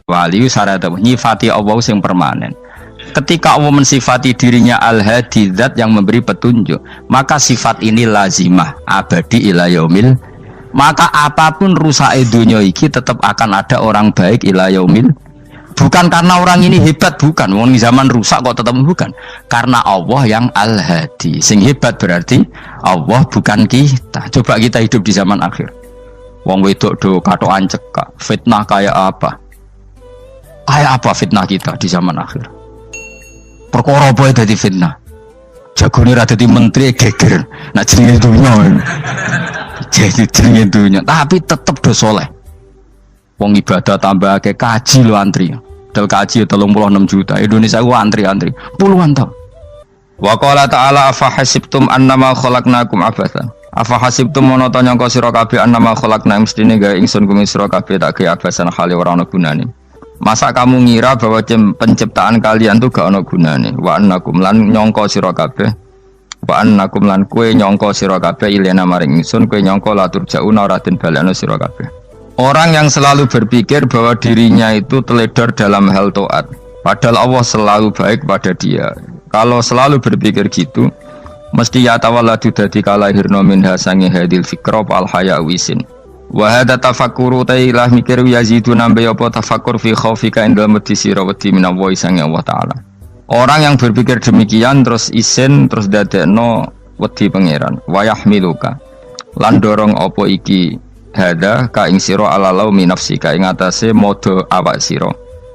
wali syarat nyifati Allah yang permanen. Ketika Allah mensifati dirinya al-hadi, zat yang memberi petunjuk, maka sifat ini lazimah abadi ila yaumil. Maka apapun rusak dunia iki tetap akan ada orang baik ila yaumil. Bukan karena orang ini hebat, bukan. Wong zaman rusak kok tetap bukan. Karena Allah yang al-hadi. Sing hebat berarti Allah, bukan kita. Coba kita hidup di zaman akhir. Wong wedok do katokan cekak. Fitnah kayak apa? Kayak apa fitnah kita di zaman akhir? Perkara apa dadi fitnah? Jagone ra dadi menteri geger. Nak jenenge dunya. Jadi jenenge dunya, tapi tetep do saleh. Wong ibadah tambah ke kaji lo antri. Dal kaji 36 juta. Indonesia ku antri-antri puluhan tahun. Wa qala ta'ala afa hasibtum annama khalaqnakum abatsan. Afa hasibtum mono ta nyangka sira kabeh annama khalaqna mestine gawe ingsun kuwi sira kabeh tak gawe abasan khali ora ana gunane. Masa kamu ngira bahwa penciptaan kalian tuh gak ana gunane? Wa annakum lan nyangka sira kabeh. Wa annakum lan kowe nyangka sira kabeh ilena maring ingsun kowe nyangka la turjauna ora den balekno sira kabeh. Orang yang selalu berpikir bahwa dirinya itu teledor dalam hal taat, padahal Allah selalu baik pada dia. Kalau selalu berpikir gitu, mesti ya tawalladu dadi kalahirna minha sange hadil fikra fal haya wisin. Wa hadza tafakkuru tailah mikir yazidu nambe apa tafakkur fi khaufika indal mudisira wedi minallahi sange Allah taala. Orang yang berpikir demikian terus isin terus dadekno wedi pangeran. Wa yahmiluka lan dorong apa iki hada ka ing sira ala laumi nafsika ing atase modo awak sira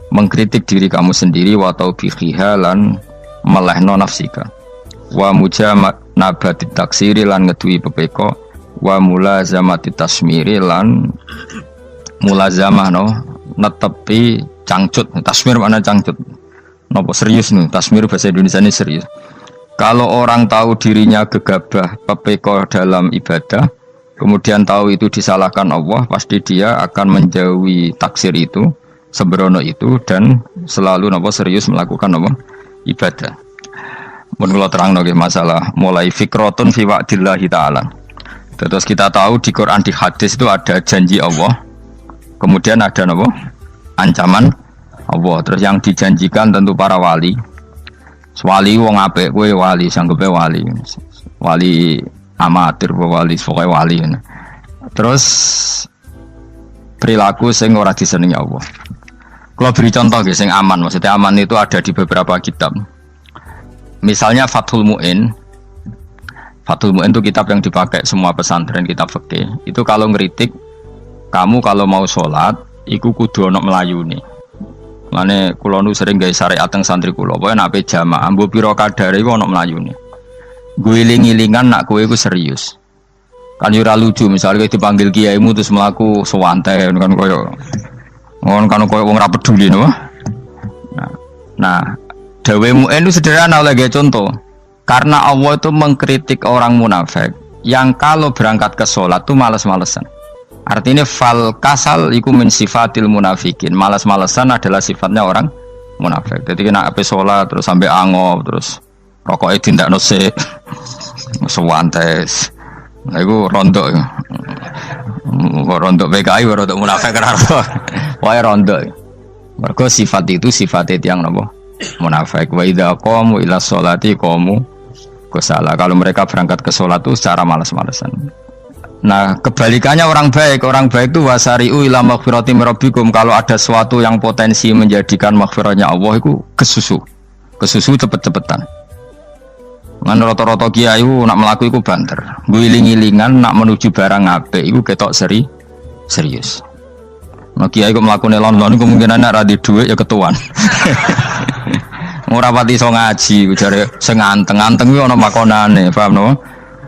mengkritik diri kamu sendiri wa taubihiha lan melehno nafsika wa mujanabati taksiri lan ngeduwi pepeko wa mulazamati tasmiri lan mulazamah no netepi cangcut. Tasmir mana cangcut napa serius nih tasmir bahasa Indonesia ini serius. Kalau orang tahu dirinya gegabah pepeko dalam ibadah kemudian tahu itu disalahkan Allah, pasti dia akan menjauhi taksir itu, sembrono itu, dan selalu serius melakukan ibadah. Menurut terang masalah mulai fikrotun fi wa'dillahi ta'ala. Terus kita tahu di Quran di hadis itu ada janji Allah, kemudian ada ancaman Allah. Terus yang dijanjikan tentu para wali. Wali wong apik kowe wali, sanggepe wali. Wali amatir wali pokoknya wali. Terus perilaku sing ora disenengi Allah. Kalau beri contoh sing aman, maksudnya aman itu ada di beberapa kitab. Misalnya Fathul Mu'in. Fathul Mu'in itu kitab yang dipakai semua pesantren, kitab fikih. Itu kalau ngeritik kamu kalau mau sholat iku kudu ana melayune. Lane kula nu sering gawe syariat teng santri kula, pokoke nek jamaah mbuh pira kadare iku ana melayune. Guling-gilingan nak kowe iku serius. Kan yo ora lucu misalnya dipanggil kiaimu terus mlaku sewantai kan koyo wong ora peduli no. Nah, dawemu itu sederhana oleh contoh. Karena Allah itu mengkritik orang munafik yang kalau berangkat ke sholat tuh malas-malesan. Artinya fal kasal iku min sifatil munafikin. Malas-malesan adalah sifatnya orang munafik. Jadi kena ape sholat terus sampai angop terus rokoknya tindak nose sewantes. Nah itu rontok PKI rontok munafik raro. Wah rontok. Mergo sifat itu sifatnya yang nopo munafik. Wa idza qamu ila sholati qamu kusala. Kalau mereka berangkat ke sholat itu secara malas-malesan. Nah kebalikannya orang baik itu wasari'u ila maghfirati mirabbikum. Kalau ada sesuatu yang potensi menjadikan maghfiratnya Allah itu kesusu cepet-cepetan. Ngan rata-rata kiai nak melaku iku banter. Guling-gilingan nak menuju barang apik iku ketok serius. Nah kiai kok mlakune lon-lon kemungkinan nek ra di dhuwit ya ketuan. Ora pati iso ngaji jare sing anteng-anteng kuwi ana makonane, paham no?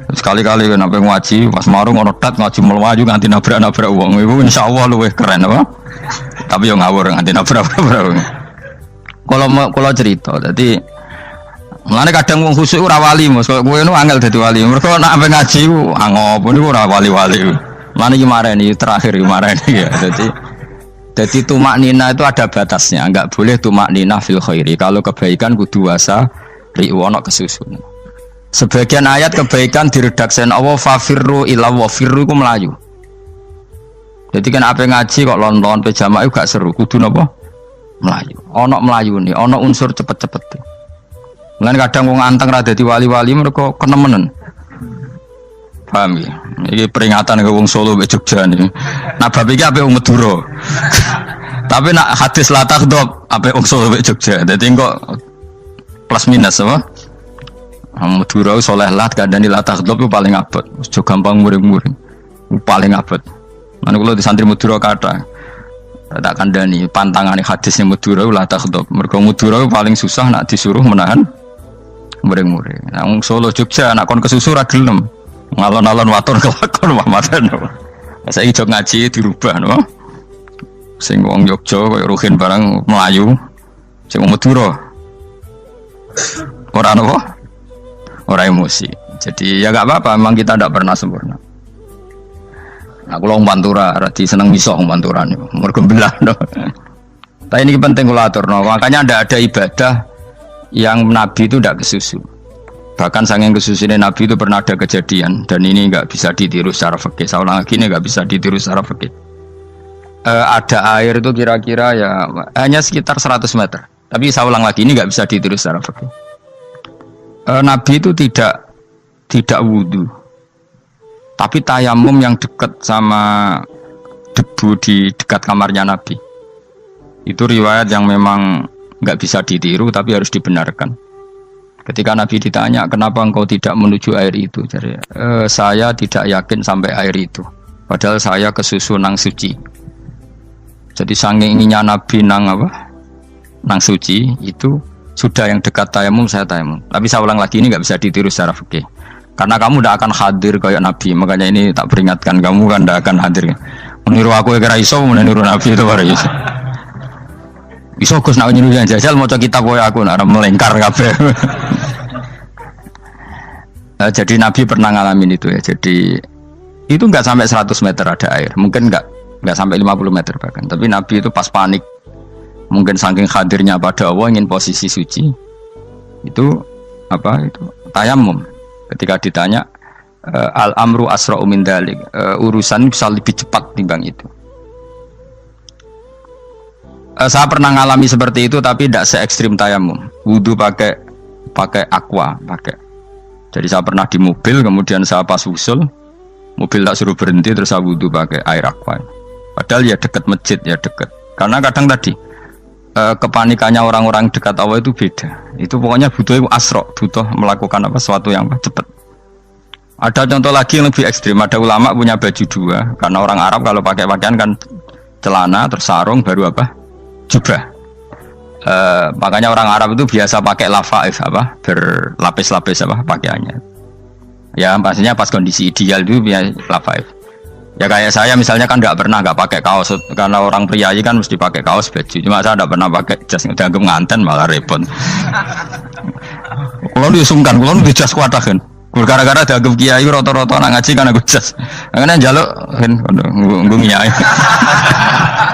Sekali-kali nek ngaji pas marung ana tat ngaji mlayu nganti nabrak-nabrak wong. Iku insyaallah luwih keren apa? Tapi yo ngawur nganti nabrak-nabrak. Kalau cerita dadi mulane kadang wong khusuk ora wali Mas, kowe nu angel dadi wali. Mergo nek ampe ngaji ku angop niku ora wali-wali. Mulane iki mareni terakhir iki mareni ya. Jadi tumak nina itu ada batasnya, enggak boleh tumak nina fil khairi. Kalau kebaikan kudu wasa riwana kesusun. Sebagian ayat kebaikan diredaksikan Allah fafirru ila wa firru ku melayu. Jadi kan apa ngaji kok lon-lon pe jamaah gak seru, kudu napa? Melayu. Ono Melayu nih, ono unsur cepet-cepet. Lan kadang wong anteng ra dadi wali-wali mereka kenemenen. Paham ya? Ini peringatan ke wong Solo mbek Jogja nih. Nah bab iki ape wong Madura. Tapi nak hadis la takhdhab ape wong Solo mbek Jogja. Dadi kok plus minus apa? Madura soleh lah kandhani la takhdhab itu paling abot. Aja gampang muring-muring. Paling abot. Lan kula di santri Madura kathah. Tak kandhani pantangane hadisnya Madura la takhdhab. Mergo Madura paling susah nak disuruh menahan muring-muring. Nah wong Solo Jogja nak kon kesusu ra gelem. Ngalon-alon waton kelakon Muhammadan. Saiki jog ngaji dirubah no. Sing wong Jogja kaya Ruhin barang Melayu. Sing wong Madura. Ora apa? Ora emosi. Jadi ya enggak apa-apa, memang kita tidak pernah sempurna. Aku wong Pantura, radi seneng miso wong Pantura niku. Mergo belah no. Tapi ini penting kula aturno. Makanya ada ibadah yang Nabi itu tidak kesusu. Bahkan saking kesusunya Nabi itu pernah ada kejadian dan ini nggak bisa ditiru secara fikih. Saya ulang lagi ini nggak bisa ditiru secara fikih. Ada air itu kira-kira ya hanya sekitar 100 meter. Tapi saya ulang lagi ini nggak bisa ditiru secara fikih. Nabi itu tidak wudu, tapi tayamum yang dekat sama debu di dekat kamarnya Nabi. Itu riwayat yang memang nggak bisa ditiru tapi harus dibenarkan. Ketika Nabi ditanya, kenapa engkau tidak menuju air itu? Jadi, saya tidak yakin sampai air itu. Padahal saya kesusu nang suci. Jadi saking inginnya Nabi nang apa? Nang suci itu sudah yang dekat tayamum saya tayamum. Tapi saya ulang lagi ini nggak bisa ditiru secara fikih. Karena kamu tidak akan hadir kayak Nabi. Makanya ini tak peringatkan kamu kan tidak akan hadir. Meniru aku ya kira iso, meniru Nabi itu baru iso. Iso Gus nak nyuruh yang jajal mau kitab koyo aku nak melengkar kabeh. Jadi Nabi pernah ngalamin itu ya. Jadi itu enggak sampai 100 meter ada air. Mungkin enggak sampai 50 meter bahkan. Tapi Nabi itu pas panik. Mungkin saking hadirnya pada Allah ingin posisi suci. Itu apa itu? Tayamum. Ketika ditanya al-amru asra'u min dzalik. Urusan bisa lebih cepat timbang itu. Saya pernah ngalami seperti itu tapi tidak se ekstrim tayamum. Wudu pakai aqua, pakai. Jadi saya pernah di mobil kemudian saya pas usul mobil tak suruh berhenti terus saya wudu pakai air aqua. Padahal ya dekat masjid ya dekat. Karena kadang tadi kepanikannya orang-orang dekat Allah itu beda. Itu pokoknya butuh asro, butuh melakukan apa sesuatu yang cepat. Ada contoh lagi yang lebih ekstrim. Ada ulama punya baju dua karena orang Arab kalau pakai pakaian kan celana terus sarung baru apa? Jubah. Makanya orang Arab itu biasa pakai lafaif apa berlapis-lapis apa pakaiannya. Ya pastinya pas kondisi ideal itu biasa lafaif. Ya kayak saya misalnya kan nggak pakai kaos karena orang priayi kan mesti pakai kaos baju. Cuma saya nggak pernah pakai jas udah nganten malah repot. Kalau disungkan, kalau di jas kuatah kan. Gara-gara dianggap kiai roto-roto nak ngaji kan aku jas. Karena jaluk kan nggung kiai.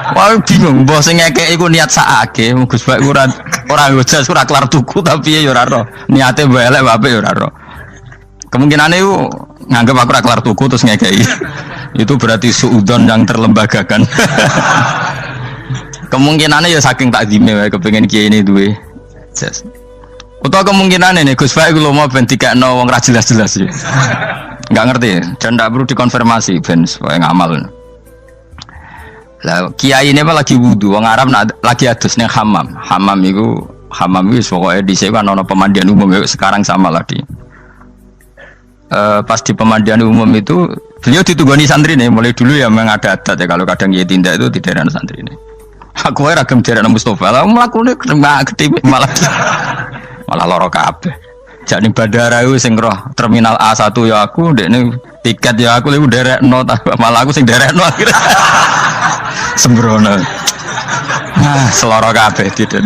Wah bingung, bos ngekek iku niat sakake, Gus Baik ora jas ora kelar tuku tapi ya ora ro. Niate elek wae ya ora ro. Kemungkinane iku nganggep aku ora kelar tuku terus ngekeki. Itu berarti suudon yang terlembagakan. Kemungkinannya ya saking takdime wae kepengin kiai ini duwe jas. Utawa kemungkinane nih Gus Baik lu mau ben dikekno wong ra jelas-jelas ya. Enggak ngerti dan ndak perlu dikonfirmasi ben supaya ngamal. Lah kiai ini apa lagi wudu wong Arab lagi adus ning hammam. Hammam itu pokoke dhisik kan ana pemandian umum sekarang sama lagi. Pas di pemandian umum itu beliau ditunggoni santri nih mulai dulu ya memang ada adat ya kalau kadang kiai tindak itu di daerah santri nih. Aku ora gem daerah Mustofa lah mlakune gede malah loro kabeh. Jak ning bandara iku sing roh terminal A1 ya aku ndekne tiket ya aku lek nderekno malah aku sing nderekno akhire. Sembrono. Seloro kabeh diden.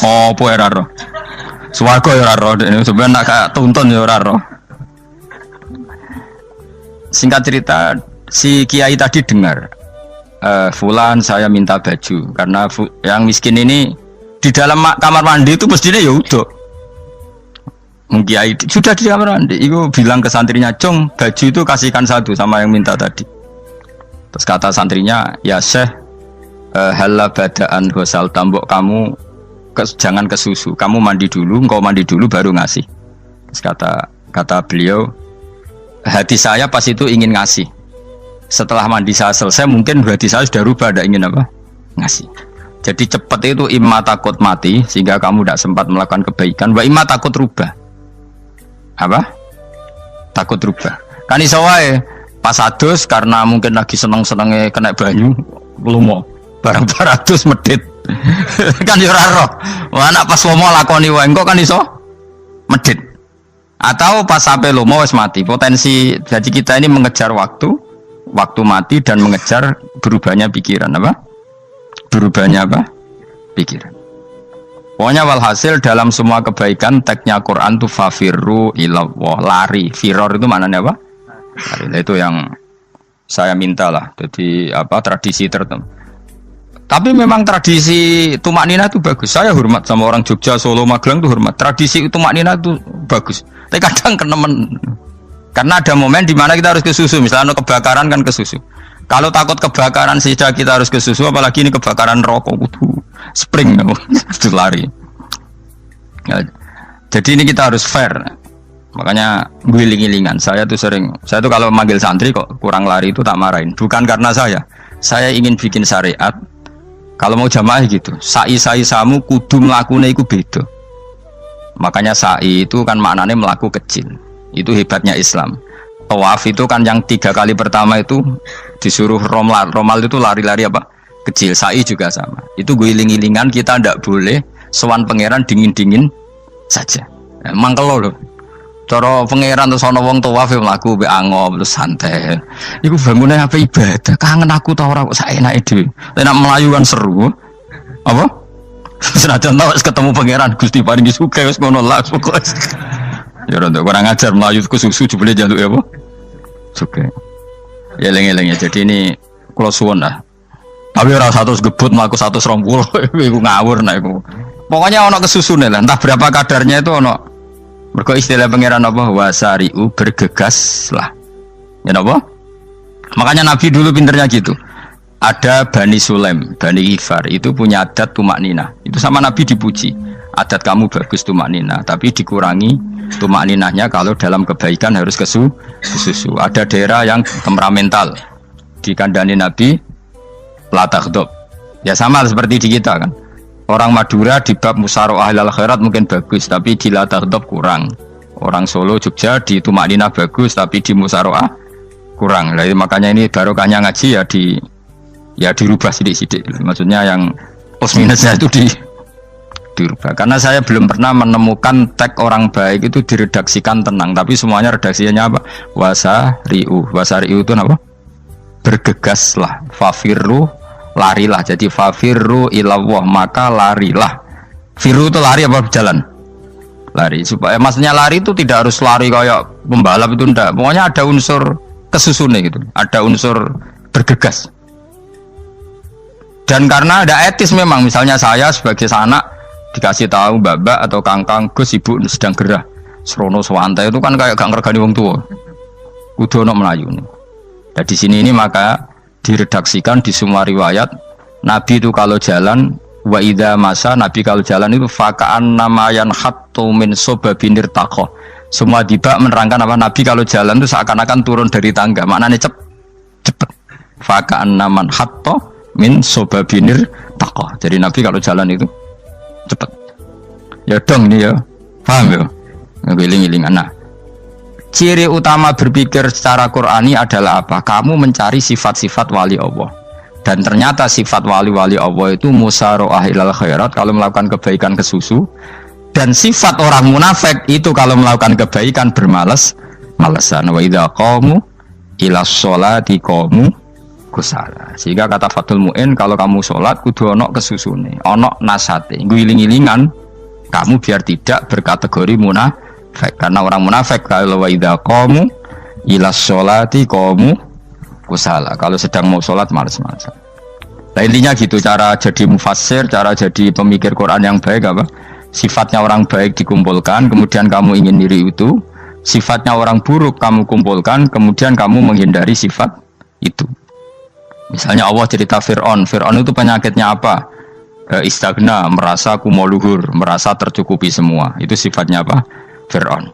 Opo ora roh. Swarga ya ora roh ndekne sampeyan nak gak tuntun ya ora roh. Singkat cerita si kiai tadi dengar fulan saya minta baju karena yang miskin ini di dalam kamar mandi itu mestinya ya udah Kiai sudah di kamar mandi, itu bilang ke santrinya, Cung, baju itu kasihkan satu sama yang minta tadi. Terus kata santrinya, ya Syekh, Hala badaan gosal tambok kamu jangan ke susu, kamu mandi dulu, engkau mandi dulu baru ngasih. Terus kata beliau, hati saya pas itu ingin ngasih. Setelah mandi saya selesai, mungkin hati saya sudah rubah, ada ingin apa? Ngasih. Jadi cepat itu imma takut mati sehingga kamu tidak sempat melakukan kebaikan, wa imma takut rubah. Apa? Takut rubah. Kan iso wae pas adus karena mungkin lagi seneng-senenge kena banyu, lumo. Barang 200 medit. Kan yo ora roh. Wah anak pas lomo lakoni wae engko kan iso medit. Atau pas sampai lomo wis mati. Potensi jadi kita ini mengejar waktu mati dan mengejar berubahnya pikiran apa? Berubahnya apa? Pikiran. Pokoknya walhasil dalam semua kebaikan teksnya Quran tuh fafirru ilallah, lari. Firor itu maknanya apa? Lari. Nah, itu yang saya minta lah. Jadi apa tradisi tertentu. Tapi memang tradisi tumak nina itu bagus. Saya hormat sama orang Jogja, Solo, Magelang tuh hormat. Tradisi tumak nina itu bagus. Tapi kadang kenemen. Karena ada momen di mana kita harus ke susu. Misalnya kebakaran kan ke susu. Kalau takut kebakaran sehingga kita harus ke susu, apalagi ini kebakaran rokok, spring, itu lari. Ya, jadi ini kita harus fair. Makanya guling-gilingan. Saya tuh kalau manggil santri kok kurang lari itu tak marahin. Bukan karena saya ingin bikin syariat. Kalau mau jamaah gitu, sa'i samu kudu melakukan itu beda. Makanya sa'i itu kan maknanya melaku kecil. Itu hebatnya Islam. Tawaf itu kan yang 3 kali pertama itu disuruh romal itu lari-lari apa? Kecil. Sa'i juga sama. Itu guling-gilingan, kita ndak boleh sowan pangeran dingin-dingin saja. Emang kalau loh. Cara pangeran terus ana wong tawaf mlaku mbek angop terus santai. Iku bangune apa ibadah? Kangen aku ta ora kok saenake dhewe. Nek melayu kan seru. Apa? Senajan tau ketemu pangeran Gusti paringi sugih wis ngono lah pokoke. Ya ora kurang ajar melayu ke susu jebule njaluk ya apa? Oke. Ya eling-eling ya. Jadi ini kula suwun lah. Tapi ora 100 gebut mlaku 120 iku ngawur nek iku. Pokoknya ana kesusune lah, entah berapa kadarnya itu ana. Mergo istilah pangeran apa? Wasari'u bergegas lah. Ya apa? Makanya Nabi dulu pinternya gitu. Ada Bani Sulaim, Bani Ifar itu punya adat tumak nina. Itu sama Nabi dipuji. Adat kamu bagus tumak nina, tapi dikurangi tumak ninahnya kalau dalam kebaikan harus ke susu. Ada daerah yang temperamental. Dikandani Nabi la taghdab. Ya sama seperti di kita kan. Orang Madura di bab musyawarah ahlal khairat mungkin bagus, tapi di la taghdab kurang. Orang Solo, Jogja di tumak ninah bagus, tapi di musyawarah kurang. Jadi makanya ini barokahnya ngaji ya dirubah sidik-sidik. Maksudnya yang plus minusnya itu dirubah. Karena saya belum pernah menemukan tag orang baik itu diredaksikan tenang, tapi semuanya redaksinya apa? Wasari'u itu apa? Bergegaslah, fafirru, larilah. Jadi fafirru ilallah, maka larilah. Firu itu lari apa berjalan? Lari. Supaya maksudnya lari itu tidak harus lari kayak pembalap itu enggak. Pokoknya ada unsur kesusune gitu. Ada unsur bergegas. Dan karena ada etis memang, misalnya saya sebagai anak dikasih tahu babak atau kangkang Gus ibu sedang gerah serono swantai itu kan kayak gak ngergani wong tua kudu ono melayu nih. Dan di sini ini maka diredaksikan di semua riwayat Nabi itu kalau jalan wa idza masa, Nabi kalau jalan itu faka'an namayan hattu min sobabinir taqo. Semua dibak menerangkan apa Nabi kalau jalan itu seakan-akan turun dari tangga, maknanya cepet. Faka'an naman hatto min sobabinir taqo. Jadi Nabi kalau jalan itu cepet. Ya dong ini ya. Paham ya? Ngegiling-giling anak. Ciri utama berpikir secara Qur'ani adalah apa? Kamu mencari sifat-sifat wali Allah. Dan ternyata sifat wali-wali Allah itu musyaroah ilal khairat, kalau melakukan kebaikan ke susu. Dan sifat orang munafik itu kalau melakukan kebaikan bermalas-malasan. Wa idza qamu ila sholati qamu kusala. Sehingga kata Fathul Mu'in, kalau kamu sholat kudu ono kesusune, ono nasate, guling-gilingan kamu biar tidak berkategori munafik. Karena orang munafik kalau wa idza qamu ila sholati qamu kusala, kalau sedang mau sholat malas-malasan. Nah intinya gitu cara jadi mufassir, cara jadi pemikir Quran yang baik apa? Sifatnya orang baik dikumpulkan, kemudian kamu ingin diri itu. Sifatnya orang buruk kamu kumpulkan, kemudian kamu menghindari sifat itu. Misalnya Allah cerita Fir'aun. Fir'aun itu penyakitnya apa? Istagna, merasa kumoluhur, merasa tercukupi semua. Itu sifatnya apa? Fir'aun.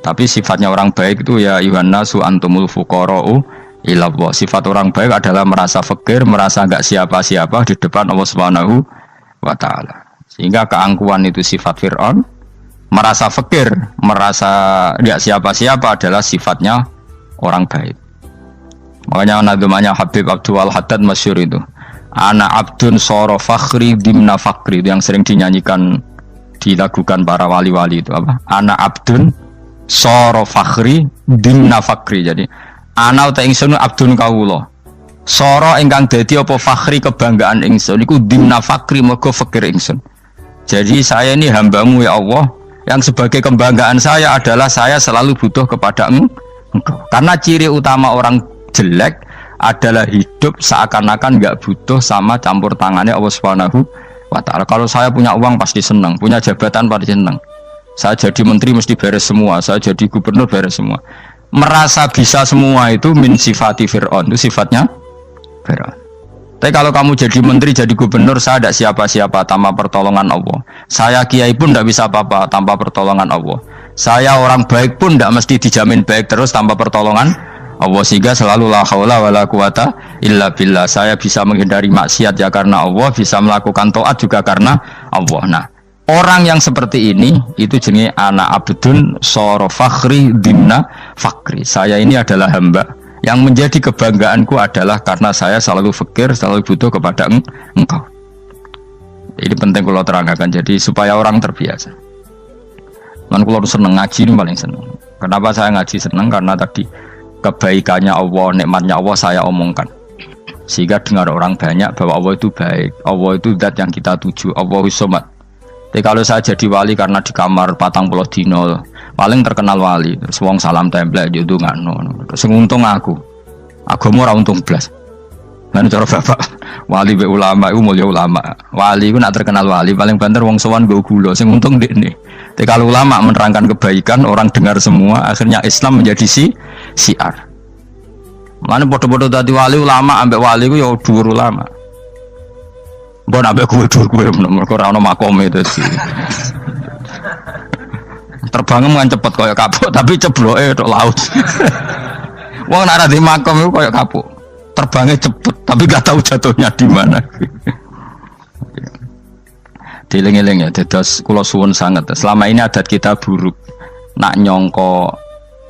Tapi sifatnya orang baik itu ya Yuhannasu antumul fuqara'u ilallah. Sifat orang baik adalah merasa fakir, merasa enggak siapa-siapa di depan Allah Subhanahu wa taala. Sehingga keangkuhan itu sifat Fir'aun, merasa fakir, merasa enggak siapa-siapa adalah sifatnya orang baik. Makanya nadumanya Habib Abdul Haddad masyhur itu. Ana abdun soro fakhri dimna fakri, itu yang sering dinyanyikan dilakukan para wali-wali itu apa? Ana abdun soro fakhri dimna fakri. Jadi ana uta ingsun abdun kawula. Soro ingkang dadi apa fakhri kebanggaan ingsun iku dimna fakri mergo fakir ingsun. Jadi saya ini hambamu ya Allah, yang sebagai kebanggaan saya adalah saya selalu butuh kepada Engkau. Karena ciri utama orang jelek adalah hidup seakan-akan nggak butuh sama campur tangannya Allah Subhanahu wa taala. Kalau saya punya uang pasti senang, punya jabatan pasti senang. Saya jadi menteri mesti beres semua, saya jadi gubernur beres semua. Merasa bisa semua itu min sifati Fir'aun, itu sifatnya Fir'aun. Tapi kalau kamu jadi menteri, jadi gubernur, saya tidak siapa-siapa tanpa pertolongan Allah. Saya kiai pun tidak bisa apa-apa tanpa pertolongan Allah. Saya orang baik pun tidak mesti dijamin baik terus tanpa pertolongan Allah, sehingga selalu la haula wala quwata illa billah. Saya bisa menghindari maksiat ya karena Allah, bisa melakukan taat juga karena Allah. Nah, orang yang seperti ini itu jenis ana abdun soro fakhri dimna fakri. Saya ini adalah hamba yang menjadi kebanggaanku adalah karena saya selalu fakir, selalu butuh kepada Engkau. Ini penting kalau terangkan, jadi supaya orang terbiasa. Man kalau seneng ngaji ini paling seneng. Kenapa saya ngaji seneng? Karena tadi kebaikannya Allah, nikmatnya Allah saya omongkan. Sehingga dengar orang banyak bahwa Allah itu baik, Allah itu zat yang kita tuju, Allahus Somad. Tapi kalau saya jadi wali karena di kamar 40 dino, paling terkenal wali, terus wong salam template itu nggak no. Terus untung aku mau untung belas. Mana cara bapak wali be ulama itu mulia ulama. Wali itu nak terkenal wali, paling banter wong sowan go gula, sing untung ini. Tapi kalau ulama menerangkan kebaikan, orang dengar semua, akhirnya Islam menjadi siar. Mana bodoh-bodoh tadi wali ulama, ambek wali ku ya dhuwur ulama. Mbok ambek dhuwur mergo ora ono makom itu sih. Terbangnya kan cepet koyo kapuk, tapi cebloke tok laut. Wong nek ora di makom iku koyo kapuk. Terbangnya cepet, tapi gak tahu jatuhnya di mana. Dieling-eling ya, dados kula suwun sangat. Selama ini adat kita buruk. Nak nyongko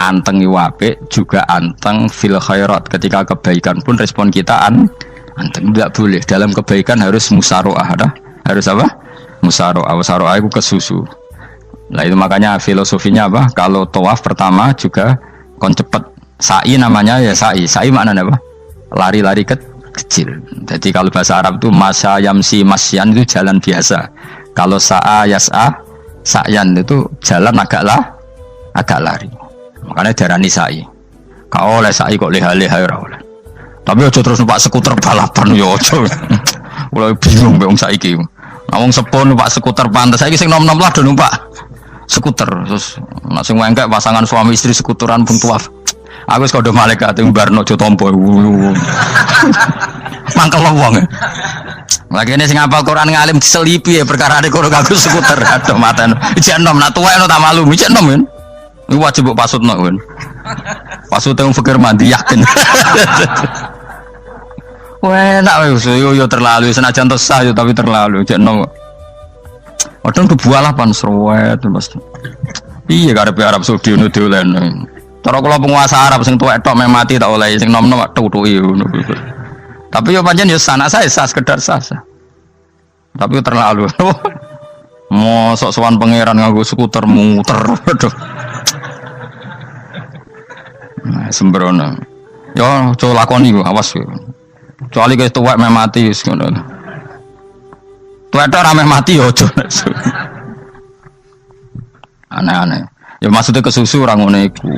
anteng apik juga anteng fil khairat. Ketika kebaikan pun respon kita anteng, tidak boleh. Dalam kebaikan harus musaroah, harus apa? Musaroah. Musaroah itu kesusu. Nah itu makanya filosofinya apa? Kalau tawaf pertama juga kon cepet. Sa'i namanya ya sa'i. Sa'i maknanya apa? Lari-lari kecil. Jadi kalau bahasa Arab itu masya yamsi masyan itu jalan biasa. Kalau sa'a yas'a sa'yan itu jalan agak lari. Makanya darani sa'i. Kau oleh sa'i kok leha-leha ora oleh. Tapi aja terus numpak skuter balapan yo aja. Mulai bingung mbek wong saiki. Nah wong sepo numpak skuter pantes saiki sing nom-nom lah do numpak skuter. Terus nek sing wengkek pasangan suami istri skuteran pun tuaf. Aku wis kodho malaikat mbarno aja tampa. Mangkel wong. Lagi ini sing hafal Quran ngalim diselipi ya perkara ade kono kanggo skuter. Aduh maten. Ijek nom nak tuwek no tak malu. Ijek nom kan. Iku wajib mbok pasutno kan. Pasut wong fikir mandi yakin. Wah, enak wis yo terlalu senajan to sah yo tapi terlalu ijek nom. Padahal kebualah pan sruwet Mas. Iya karepe Arab Saudi ngono diolehno. Cara kula penguasa Arab sing tuwek tok meh mati tak oleh sing nom-nom tutuki ngono. Tapi yo pancen yo sana saya sah sekedar sah. Tapi terlalu. Mosok sowan pangeran nganggo skuter muter. Aduh. Nah, sembrono. Yo coba lakoni yo awas yo. Kecuali guys tuwek meh mati wis ngono. Tuwek tok ora meh mati yo aja. Aneh-aneh. Ya maksudnya kesusu orang ngono iku.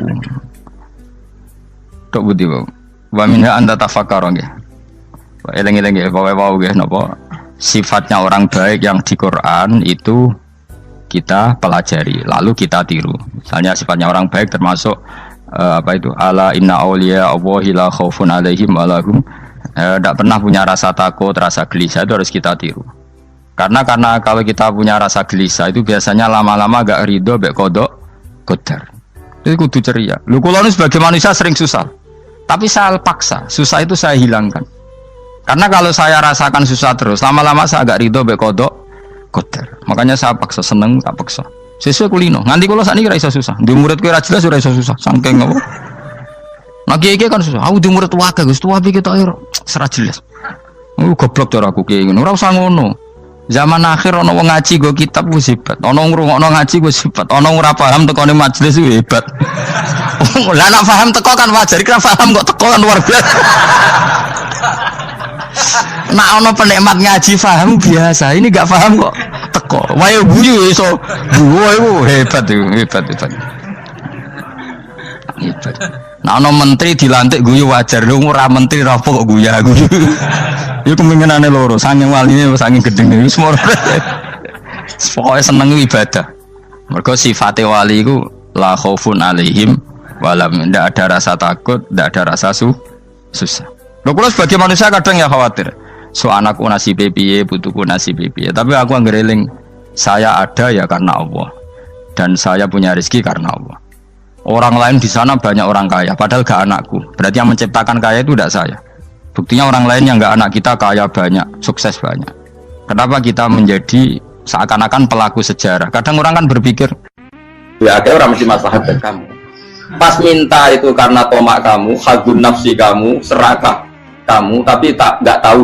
Tok budi wae. Wa minha anta tafakkara nggih. Eleng-eleng nggih wae nggih napa sifatnya orang baik yang di Quran itu kita pelajari lalu kita tiru. Misalnya sifatnya orang baik termasuk apa itu ala inna auliya Allahi la khaufun alaihim wa lahum Tidak pernah punya rasa takut, rasa gelisah itu harus kita tiru. Karena kalau kita punya rasa gelisah itu biasanya lama-lama gak ridho, bek kodok, kodar. Itu kudu ceria. Lu kalau ini sebagai manusia sering susah, tapi saya paksa, susah itu saya hilangkan. Karena kalau saya rasakan susah terus, lama-lama saya agak ridho, bek kodok, kodar. Makanya saya paksa, seneng tak paksa. Sesuai kulino. Nanti kalau saat ini rasa susah. Di murid kira jelas sudah rasa susah. Sangking apa? Nah kiai kan susah. Aku di murid wakai, gus tua pikir tak serat jelas. Goblok cara aku kiai ngono. Ora usah ngono. Zaman akhir ono wong ngaji go kitab wis hebat. Ono ngrungokno ngaji wis hebat. Ono ora paham tekone majelis wis hebat. Lah nek paham teko kan wajar, kira paham kok teko kan luar biasa. Nak ono penikmat ngaji paham biasa. Ini enggak paham kok teko. Wae guyu iso. Guyu hebat itu, hebat. Nah ono menteri dilantik guyu wajar. Lu ora menteri rapo kok guyu. Iku kemungkinane loro, saking waline saking gedenge wis moro. Pokoke seneng ibadah. Mergo sifate wali iku la khaufun alaihim walam, ndak ada rasa takut, ndak ada rasa susah. Lho kula sebagai manusia kadang ya khawatir. So anakku nasib piye, putuku nasib piye. Tapi aku anggereling saya ada ya karena Allah. Dan saya punya rezeki karena Allah. Orang lain di sana banyak orang kaya, padahal gak anakku. Berarti yang menciptakan kaya itu tidak saya. Buktinya orang lain yang gak anak kita kaya banyak, sukses banyak. Kenapa kita menjadi seakan-akan pelaku sejarah? Kadang orang kan berpikir, ya akhirnya orang mesti masalah buat kamu. Pas minta itu karena tomak kamu, hagun nafsi kamu, serakah kamu, tapi nggak tahu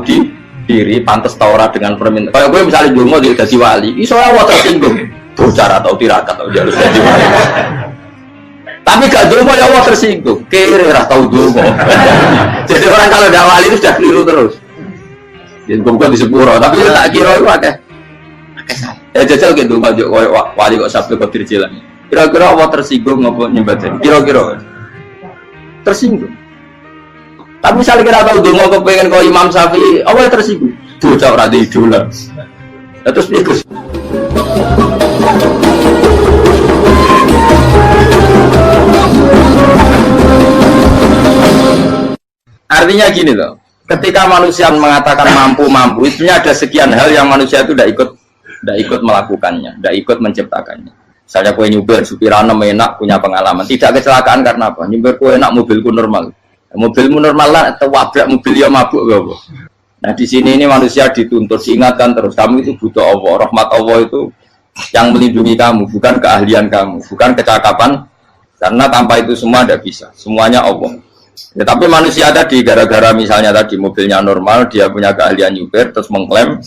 diri, pantas taura dengan permintaan. Kalau gue misalnya dungo jadi wali, iso Allah tersinggung, bocor atau tirakat atau harus jadi wali. Tapi gak dungo ya Allah tersinggung, kira rasa tahu dungo. Jadi orang kalau udah wali itu sudah keliru terus. Jadi gue di sepuro, tapi tak kira itu akeh. Ya jajal gitu, wali kok sabtu kok dirjilan. Kira-kira Allah tersinggung ngopo nyembatin? Kira-kira tersinggung. Tapi misalnya kita tahu dong mau pengen kau Imam Syafi'i, Allah tersinggung. Tuh cak ora idola. Terus ikut. Artinya gini loh. Ketika manusia mengatakan mampu, itu ada sekian hal yang manusia itu tidak ikut melakukannya, tidak ikut menciptakannya. Misalnya kue nyupir, supirana enak, punya pengalaman. Tidak kecelakaan karena apa? Nyupir kue enak, mobilku normal. Mobilmu normal lah, atau wabrak mobil yang mabuk. Gak. Nah di sini ini manusia dituntut, diingatkan terus. Kamu itu butuh Allah, rahmat Allah itu yang melindungi kamu, bukan keahlian kamu, bukan kecakapan. Karena tanpa itu semua tidak bisa. Semuanya Allah. Ya, tapi manusia tadi gara-gara misalnya tadi mobilnya normal, dia punya keahlian nyupir, terus mengklaim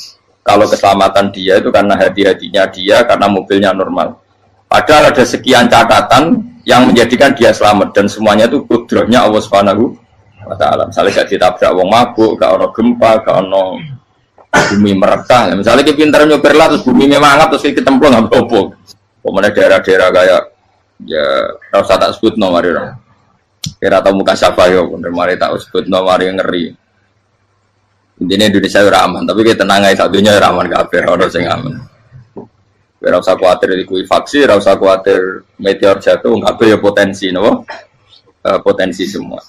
kalau keselamatan dia itu karena hati-hatinya dia, karena mobilnya normal. Padahal ada sekian catatan yang menjadikan dia selamat dan semuanya itu kudrahnya Allah Subhanahu wa taala. Misalnya gak ditabrak wong mabuk, gak ono gempa, gak ono bumi merekah. Misalnya kita pintar nyopir lah terus bumi mangap terus kita templung nggak apa-apa. Pokoknya daerah-daerah kayak ya rasa tak sebut nomor orang. Kira tahu muka siapa yo, bener mari tak sebut nomor yang ngeri. Intinya Indonesia ora aman, tapi kita tenang aja satunya ora aman kabeh, ora sing aman. Ora usah kuatir likuifaksi, ora usah kuatir meteor jatuh, kabeh ya potensi, no? Potensi semua.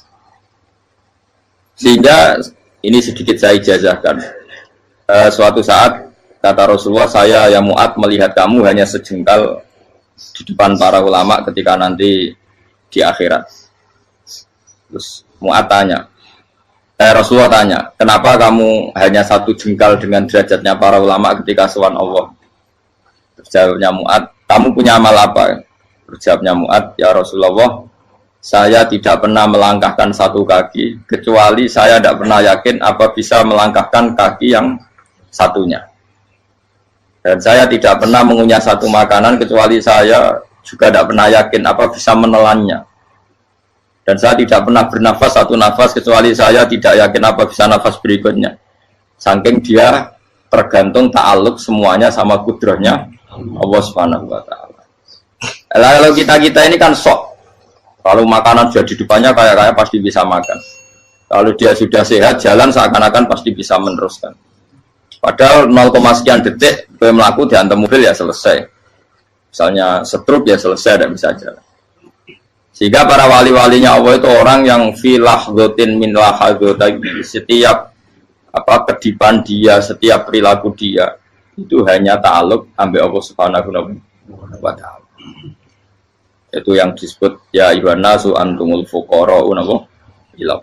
Sehingga ini sedikit saya ijazahkan. Suatu saat kata Rasulullah, saya ya Mu'ad melihat kamu hanya sejengkal di depan para ulama ketika nanti di akhirat. Terus Mu'ad tanya, Rasulullah tanya, kenapa kamu hanya satu jengkal dengan derajatnya para ulama ketika sowan Allah? Jawabnya Mu'ad, kamu punya amal apa? Jawabnya Mu'ad, ya Rasulullah, saya tidak pernah melangkahkan satu kaki, kecuali saya tidak pernah yakin apa bisa melangkahkan kaki yang satunya. Dan saya tidak pernah mengunyah satu makanan, kecuali saya juga tidak pernah yakin apa bisa menelannya. Dan saya tidak pernah bernafas satu nafas, kecuali saya tidak yakin apa bisa nafas berikutnya. Saking dia tergantung ta'aluk semuanya sama kudrahnya Allah Subhanahu wa taala. Kalau kita ini kan sok. Kalau makanan sudah di depannya kayak pasti bisa makan. Kalau dia sudah sehat, jalan seakan-akan pasti bisa meneruskan. Padahal 0, sekian detik gue melaku dihantam mobil ya selesai. Misalnya stroke ya selesai, tidak bisa jalan. Sehingga para wali-walinya Allah itu orang yang filah dotin min lahadotagi, setiap kedipan dia, setiap perilaku dia itu hanya ta'aluk ambil Allah Subhanahu wa ta'ala. Itu yang disebut ya ayyuhan nasu antumul fuqara'u ila.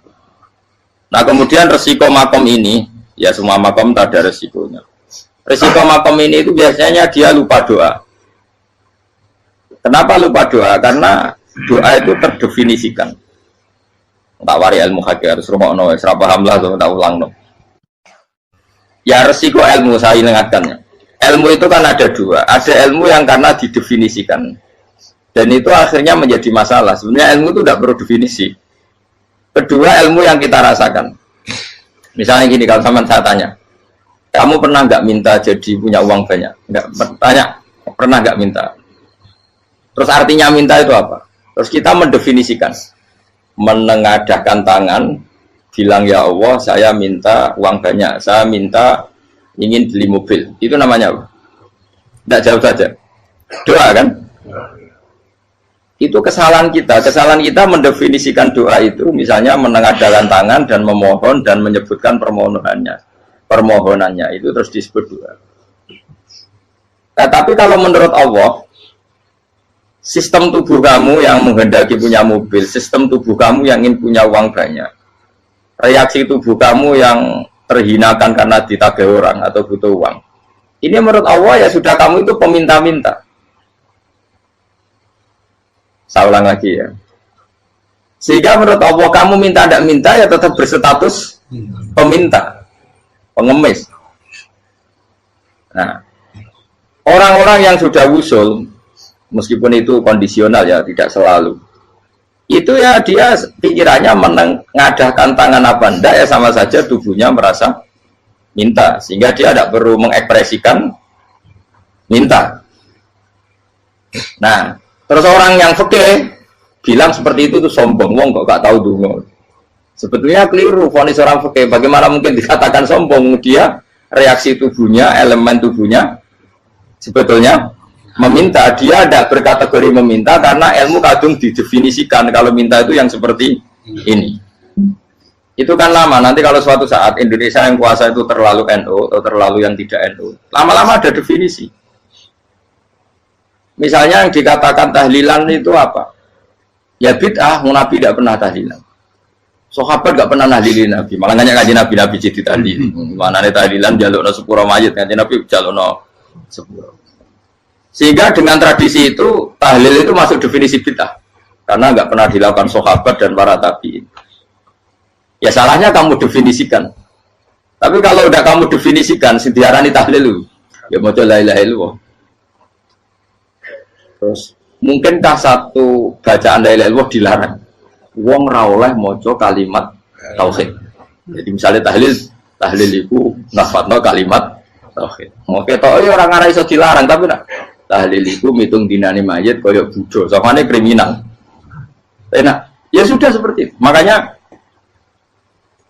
Nah, kemudian resiko makom ini, ya semua makom tak ada resikonya. Resiko makom ini itu biasanya dia lupa doa. Kenapa lupa doa? Karena doa itu terdefinisikan. Tak wari ilmu hakik harus rumah serap paham lah, tak ulang no. Ya resiko ilmu saya ingatkannya. Ilmu itu kan ada dua. Ada ilmu yang karena didefinisikan, dan itu akhirnya menjadi masalah. Sebenarnya ilmu itu tidak perlu definisi. Kedua, ilmu yang kita rasakan. Misalnya gini, kalau sama saya tanya, kamu pernah nggak minta jadi punya uang banyak? Nggak tanya, pernah nggak minta? Terus artinya minta itu apa? Terus kita mendefinisikan, menengadahkan tangan, bilang ya Allah, saya minta uang banyak, saya minta ingin beli mobil. Itu namanya apa? Tidak jauh saja. Doa kan? Itu kesalahan kita. Kesalahan kita mendefinisikan doa itu, misalnya menengadahkan tangan dan memohon dan menyebutkan permohonannya itu terus disebut doa. Nah, tapi kalau menurut Allah, sistem tubuh kamu yang menghendaki punya mobil, sistem tubuh kamu yang ingin punya uang banyak, reaksi tubuh kamu yang terhinakan karena ditagih orang atau butuh uang, ini menurut Allah ya sudah kamu itu peminta-minta. Saya ulang lagi ya. Sehingga menurut Allah kamu minta tidak minta ya tetap berstatus peminta, pengemis. Nah, orang-orang yang sudah usul, meskipun itu kondisional ya, tidak selalu. Itu ya dia pikirannya menengadahkan tangan apa enggak ya sama saja tubuhnya merasa minta. Sehingga dia tidak perlu mengekspresikan minta. Nah, terus orang yang fikih bilang seperti itu sombong. Wong kok gak tahu dungo. Sebetulnya keliru vonis orang fikih. Bagaimana mungkin dikatakan sombong? Dia reaksi tubuhnya, elemen tubuhnya sebetulnya meminta. Dia tidak berkategori meminta karena ilmu kadung didefinisikan kalau minta itu yang seperti ini. Itu kan lama. Nanti kalau suatu saat Indonesia yang kuasa itu terlalu NU atau terlalu yang tidak NU, lama-lama ada definisi. Misalnya yang dikatakan tahlilan itu apa? Ya bid'ah, Nabi tidak pernah tahlilan. Sahabat tidak pernah nahlilin Nabi. Malah nanya kaji Nabi jadi tahlil. Mana nih tahlilan jalukno sepuro mayit, kaji Nabi jalukno sepuro. Sehingga dengan tradisi itu tahlil itu masuk definisi bid'ah karena nggak pernah dilakukan sahabat dan para tabi'in. Ya salahnya kamu definisikan. Tapi kalau udah kamu definisikan, diarani tahlil, ya mau la ilaha illallah. Terus mungkinkah satu bacaan la ilaha illallah dilarang? Wong ra oleh maca kalimat tauhid. Jadi misalnya tahlil itu nafadno kalimat tauhid. Mau ketok orang ora iso dilarang tapi nak tahlil itu mitung dinane mayit koyo budo, samane kriminal. Enak. Ya sudah seperti itu. Makanya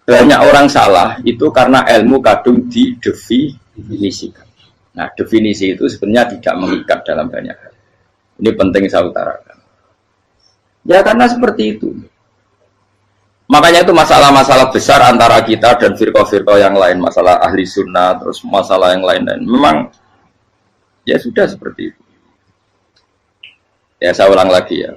banyak orang salah itu karena ilmu kadung didefinisikan. Nah, definisi itu sebenarnya tidak mengikat dalam banyak hal. Ini penting saya utarakan. Ya karena seperti itu. Makanya itu masalah-masalah besar antara kita dan firqah-firqah yang lain, masalah ahli sunnah, terus masalah yang lain-lain. Memang ya sudah seperti itu. Ya saya ulang lagi ya.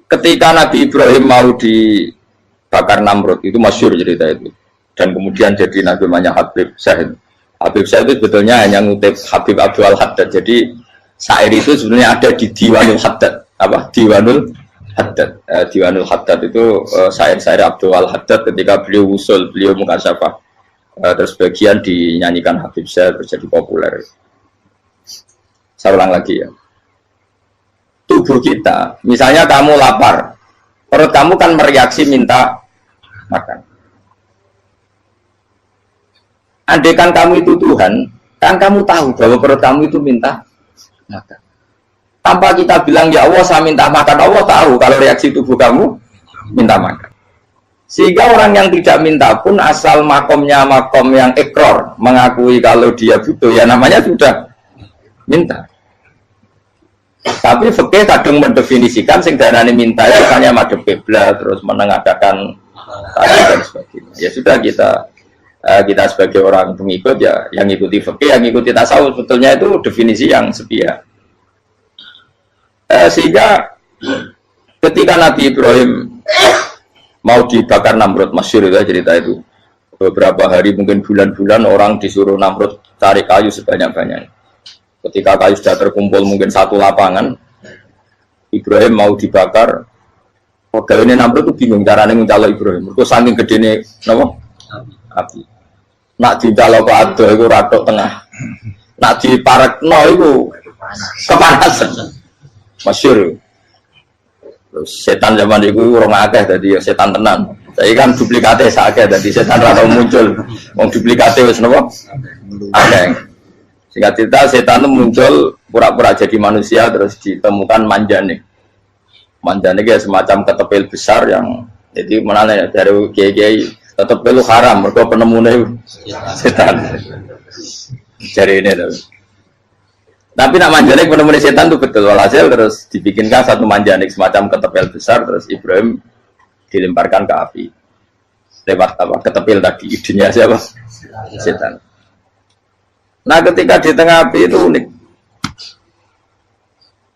Ketika Nabi Ibrahim mau dibakar Namrud, itu masyhur cerita itu. Dan kemudian jadi Nabi namanya Habib Syahid. Habib Syahid itu sebetulnya hanya ngutip Habib Abdul Haddad. Jadi syair itu sebenarnya ada di Diwanul Haddad. Apa? Diwanul Haddad. Diwanul Haddad itu syair-syair Abdul Haddad ketika beliau usul, beliau mukasyafah. Terus bagian dinyanyikan Habib Syahid terus jadi populer. Saya ulang lagi ya. Tubuh kita, misalnya kamu lapar, perut kamu kan mereaksi minta makan. Andaikan kamu itu Tuhan, kan kamu tahu bahwa perut kamu itu minta makan. Tanpa kita bilang ya Allah saya minta makan, Allah tahu kalau reaksi tubuh kamu minta makan. Sehingga orang yang tidak minta pun asal makomnya makom yang ikror, mengakui kalau dia butuh, ya namanya sudah minta. Tapi fikih kadang mendefinisikan sing darane minta itu hanya madhep kiblat terus menengahkan tadi dan sebagainya. Ya sudah kita sebagai orang pengikut ya yang ikuti fikih, yang ikuti tasawuf sebetulnya itu definisi yang sepihak. Sehingga ketika Nabi Ibrahim mau dibakar Namrud, masyhur itu cerita itu. Beberapa hari mungkin bulan-bulan orang disuruh Namrud cari kayu sebanyak-banyaknya. Ketika kayu sudah terkumpul mungkin satu lapangan, Ibrahim mau dibakar. Pegawai ini Namrud itu bingung caranya mencalok Ibrahim. Itu saking gedene napa? Api. Nak dicalok ke ado itu ratok tengah. Nak diparekno itu kepanasan. Masyhur. Terus setan zaman itu orang akeh dadi ya setan tenan. Saya kan duplikate sakit dadi setan ra tau muncul. Wong duplikate wis napa? Akeh. Singkat cerita setan itu muncul pura-pura jadi manusia terus ditemukan manjane. Manjane kayak semacam ketepil besar yang jadi mana ya dari kiai ketepil haram mereka penemunya setan. Jadi ini tuh. Tapi nak manjane penemunya setan itu betul walhasil terus dibikinkan satu manjane semacam ketepil besar terus Ibrahim dilemparkan ke api. Lewat apa? Ketepil tadi idenya siapa? Setan. Nah ketika di tengah api itu unik.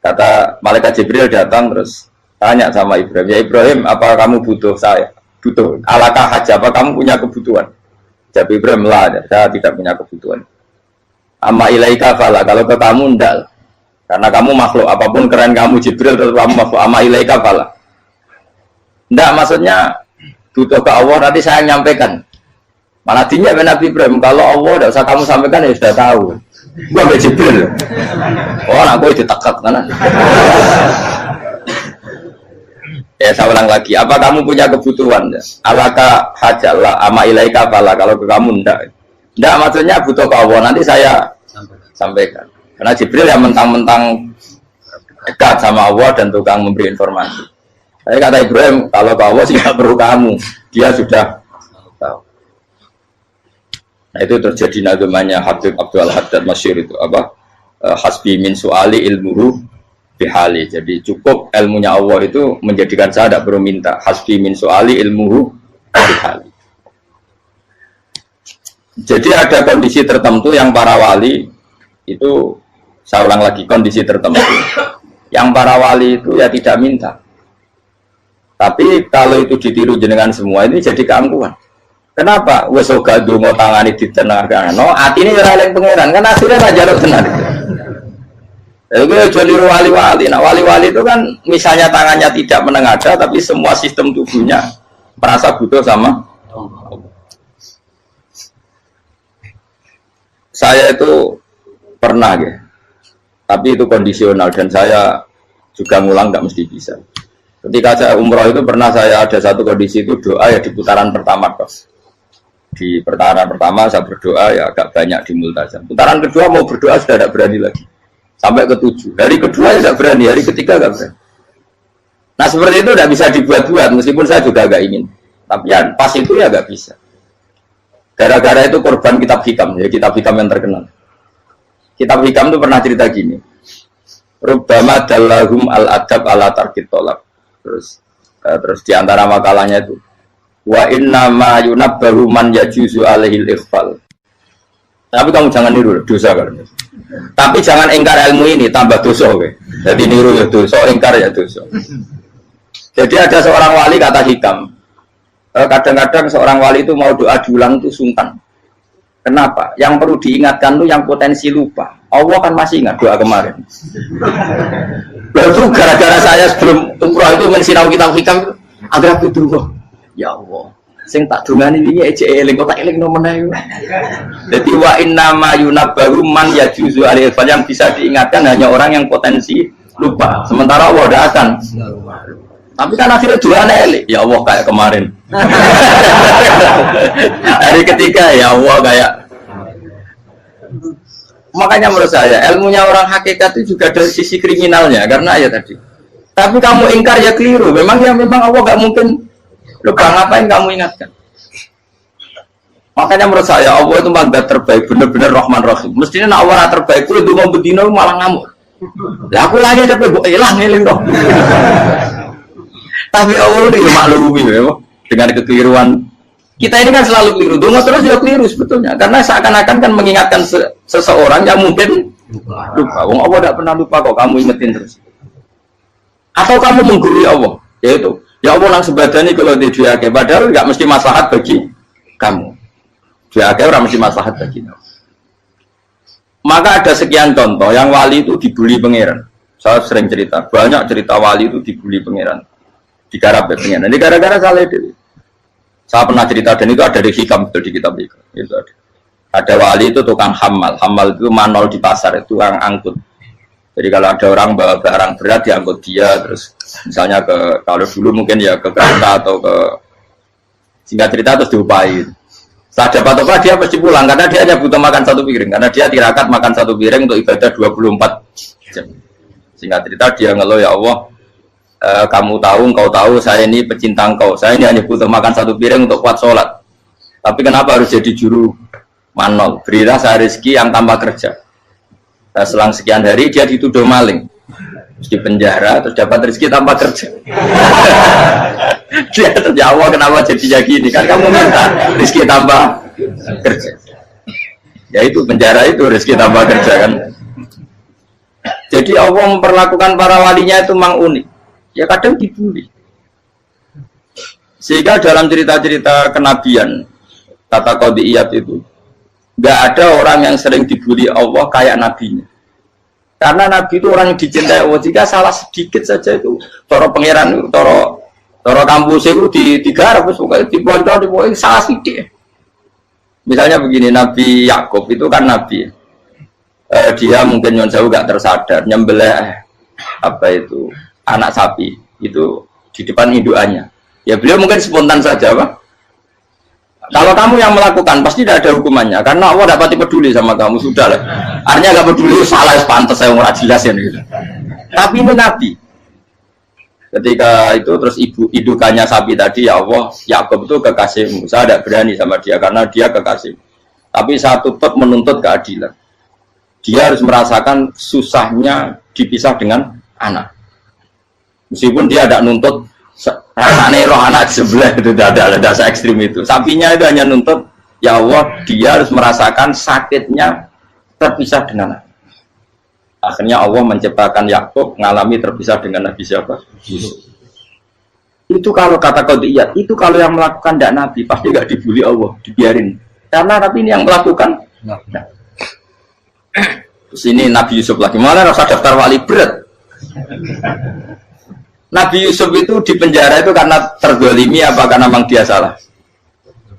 Kata malaikat Jibril datang terus tanya sama Ibrahim, ya Ibrahim apa kamu butuh saya? Butuh. Alakah haja apa kamu punya kebutuhan? Jawab Ibrahim lah, saya tidak punya kebutuhan. Amma ilaika fala, kalau ke kamu enggak. Karena kamu makhluk, apapun keren kamu Jibril tetap kamu makhluk. Amma ilaika fala. Enggak maksudnya butuh ke Allah nanti saya nyampaikan. Malah dinya Nabi Ibrahim, kalau Allah tidak usah kamu sampaikan ya sudah tahu. Gua ambil Jibril. Oh, aku ditekak kan? Ya saya ulang lagi. Apa kamu punya kebutuhan? Alaka hajalah ama ilaika fala. Kalau ke kamu enggak. Enggak maksudnya butuh ke Allah nanti saya sampaikan. Karena Jibril yang mentang-mentang dekat sama Allah dan tukang memberi informasi. Saya kata Ibrahim, kalau ke Allah sih nggak perlu kamu. Dia sudah tahu. Nah itu terjadi namanya Habib Abdul Haddad masyhur itu apa? Hasbi min su'ali ilmuhu bihali. Jadi cukup ilmunya Allah itu menjadikan saya tidak perlu minta. Hasbi min su'ali ilmuhu bihali. Jadi ada kondisi tertentu yang para wali itu, saya ulang lagi, kondisi tertentu yang para wali itu ya tidak minta. Tapi kalau itu ditiru jenengan semua ini jadi keangkuhan. Kenapa? Wes oga donga tangane ditenangkan. No, atine ora eling pangeran. Kan akhirnya ra jaluk tenan. Itu jadi wali-wali. Nah, wali-wali itu kan misalnya tangannya tidak menengadah tapi semua sistem tubuhnya merasa butuh sama saya itu pernah ya. Tapi itu kondisional dan saya juga ngulang nggak mesti bisa. Ketika saya umroh itu pernah saya ada satu kondisi itu doa ya di putaran pertama kos. Di putaran pertama saya berdoa ya agak banyak di multazam. Putaran kedua mau berdoa sudah tidak berani lagi. Sampai ke-7. Hari kedua ya tidak berani, hari ketiga tidak berani. Nah seperti itu tidak bisa dibuat-buat meskipun saya juga agak ingin. Tapi ya pas itu ya nggak bisa. Gara-gara itu korban kitab hikam, ya kitab hikam yang terkenal. Kitab hikam itu pernah cerita gini. Rubbama dallahum al-adab ala tarkit tolak. Terus di antara makalahnya itu wa inna ma yunabbahu man yajuzu alaihil ikhfal. Tapi kamu jangan niru dosa kan. Tapi jangan ingkar ilmu ini tambah dosa oke. Jadi niru ya dosa, ingkar ya dosa. Jadi ada seorang wali kata hikam. Kadang-kadang seorang wali itu mau doa diulang itu sungkan. Kenapa? Yang perlu diingatkan itu yang potensi lupa. Allah kan masih ingat doa kemarin. Lalu gara-gara saya sebelum umroh itu mensinau kitab hikam itu agak betul. Ya Allah, sing tak dungani ini ece eling kok tak eling nomene. Jadi wa inna ma yunabbaru man yajuzu alaihi yang bisa diingatkan hanya orang yang potensi lupa. Sementara Allah tidak akan. Tapi kan akhirnya doanya eling. Ya Allah kayak kemarin. Hari ketiga ya Allah kayak. Makanya menurut saya ilmunya orang hakikat itu juga dari sisi kriminalnya karena ya tadi. Tapi kamu ingkar ya keliru. Memang Allah nggak mungkin. Lupa ngapain kamu ingatkan? Makanya menurut saya Allah itu mazat terbaik, benar-benar Rahman Rahim. Mestinya nak Allah terbaik itu mau bedino malah ngamuk. Lah aku lagi tapi mbok ilang eling to. Tapi Allah itu maklumi ya, dengan kekeliruan. Kita ini kan selalu keliru, donga terus juga keliru sebetulnya. Karena seakan-akan kan mengingatkan seseorang yang mungkin lupa. Wong Allah tidak pernah lupa kok, kamu ingetin terus. Atau kamu menggurui Allah, yaitu ya Allah nang sebadani kalau di diake, padahal nggak mesti maslahat bagi kamu. Diake orang mesti maslahat bagi kamu. Maka ada sekian contoh yang wali itu dibully pangeran. Saya sering cerita, banyak cerita wali itu dibully pangeran. Digarap pangeran. Ini gara-gara salah itu. Saya pernah cerita dan itu ada di hikam betul di kitab itu. Itu ada. Ada wali itu tukang hamal. Hamal itu manol di pasar, itu tukang angkut. Jadi kalau ada orang bawa barang berat diangkut dia, terus misalnya kalau dulu mungkin ya ke kereta atau ke singkat cerita terus diupai. Saat dapat apa dia pasti pulang karena dia hanya butuh makan satu piring, karena dia tirakat makan satu piring untuk ibadah 24 jam. Singkat cerita dia ngeluh, ya Allah, kamu tahu, engkau tahu saya ini pecinta engkau, saya ini hanya butuh makan satu piring untuk kuat sholat. Tapi kenapa harus jadi juru manol? Berilah saya rezeki yang tanpa kerja. Nah, selang sekian hari dia dituduh maling, terus di penjara, terus dapat rezeki tanpa kerja. Dia terjawab kenapa jadinya gini, kan kamu minta rezeki tanpa kerja. Ya itu penjara itu rezeki tanpa kerja kan. Jadi Allah memperlakukan para walinya itu memang unik. Ya kadang dibully. Sehingga dalam cerita-cerita kenabian kata qadiyat itu nggak ada orang yang sering dibully Allah kayak nabinya. Karena nabi itu orang yang dicintai Allah. Jika salah sedikit saja itu toro pangeran, toro kampus itu digarap, pokoknya dibontor, salah sedikit. Misalnya begini, Nabi Yakub itu kan nabi. Dia mungkin nyon jauh nggak tersadar nyembelih apa itu anak sapi itu di depan indukannya. Ya beliau mungkin spontan saja, Pak. Kalau kamu yang melakukan pasti tidak ada hukumannya karena Allah tidak pasti peduli sama kamu, sudah lah. Artinya nggak peduli, salah pantas saya nggak jelas ya gitu. Tapi ini Nabi. Ketika itu terus indukannya sapi tadi, ya Allah, Yakub itu kekasihmu. Saya tidak berani sama dia karena dia kekasih. Tapi saya tutup menuntut keadilan. Dia harus merasakan susahnya dipisah dengan anak. Meskipun dia tidak nuntut rasanya roh anak sebelah itu tidak ada se-ekstrim itu. Sapinya itu hanya nuntut, ya Allah, dia harus merasakan sakitnya terpisah dengan anak. Akhirnya Allah menciptakan Yakub mengalami terpisah dengan Nabi siapa? Yusuf. Itu kalau kata qadiyat, itu kalau yang melakukan tidak Nabi pasti nggak dibully Allah, dibiarin. Karena Nabi ini yang melakukan. Nah. Terus ini Nabi Yusuf lagi, malah rasa daftar wali berat. Nabi Yusuf itu di penjara itu karena terdolimi apa karena memang dia salah?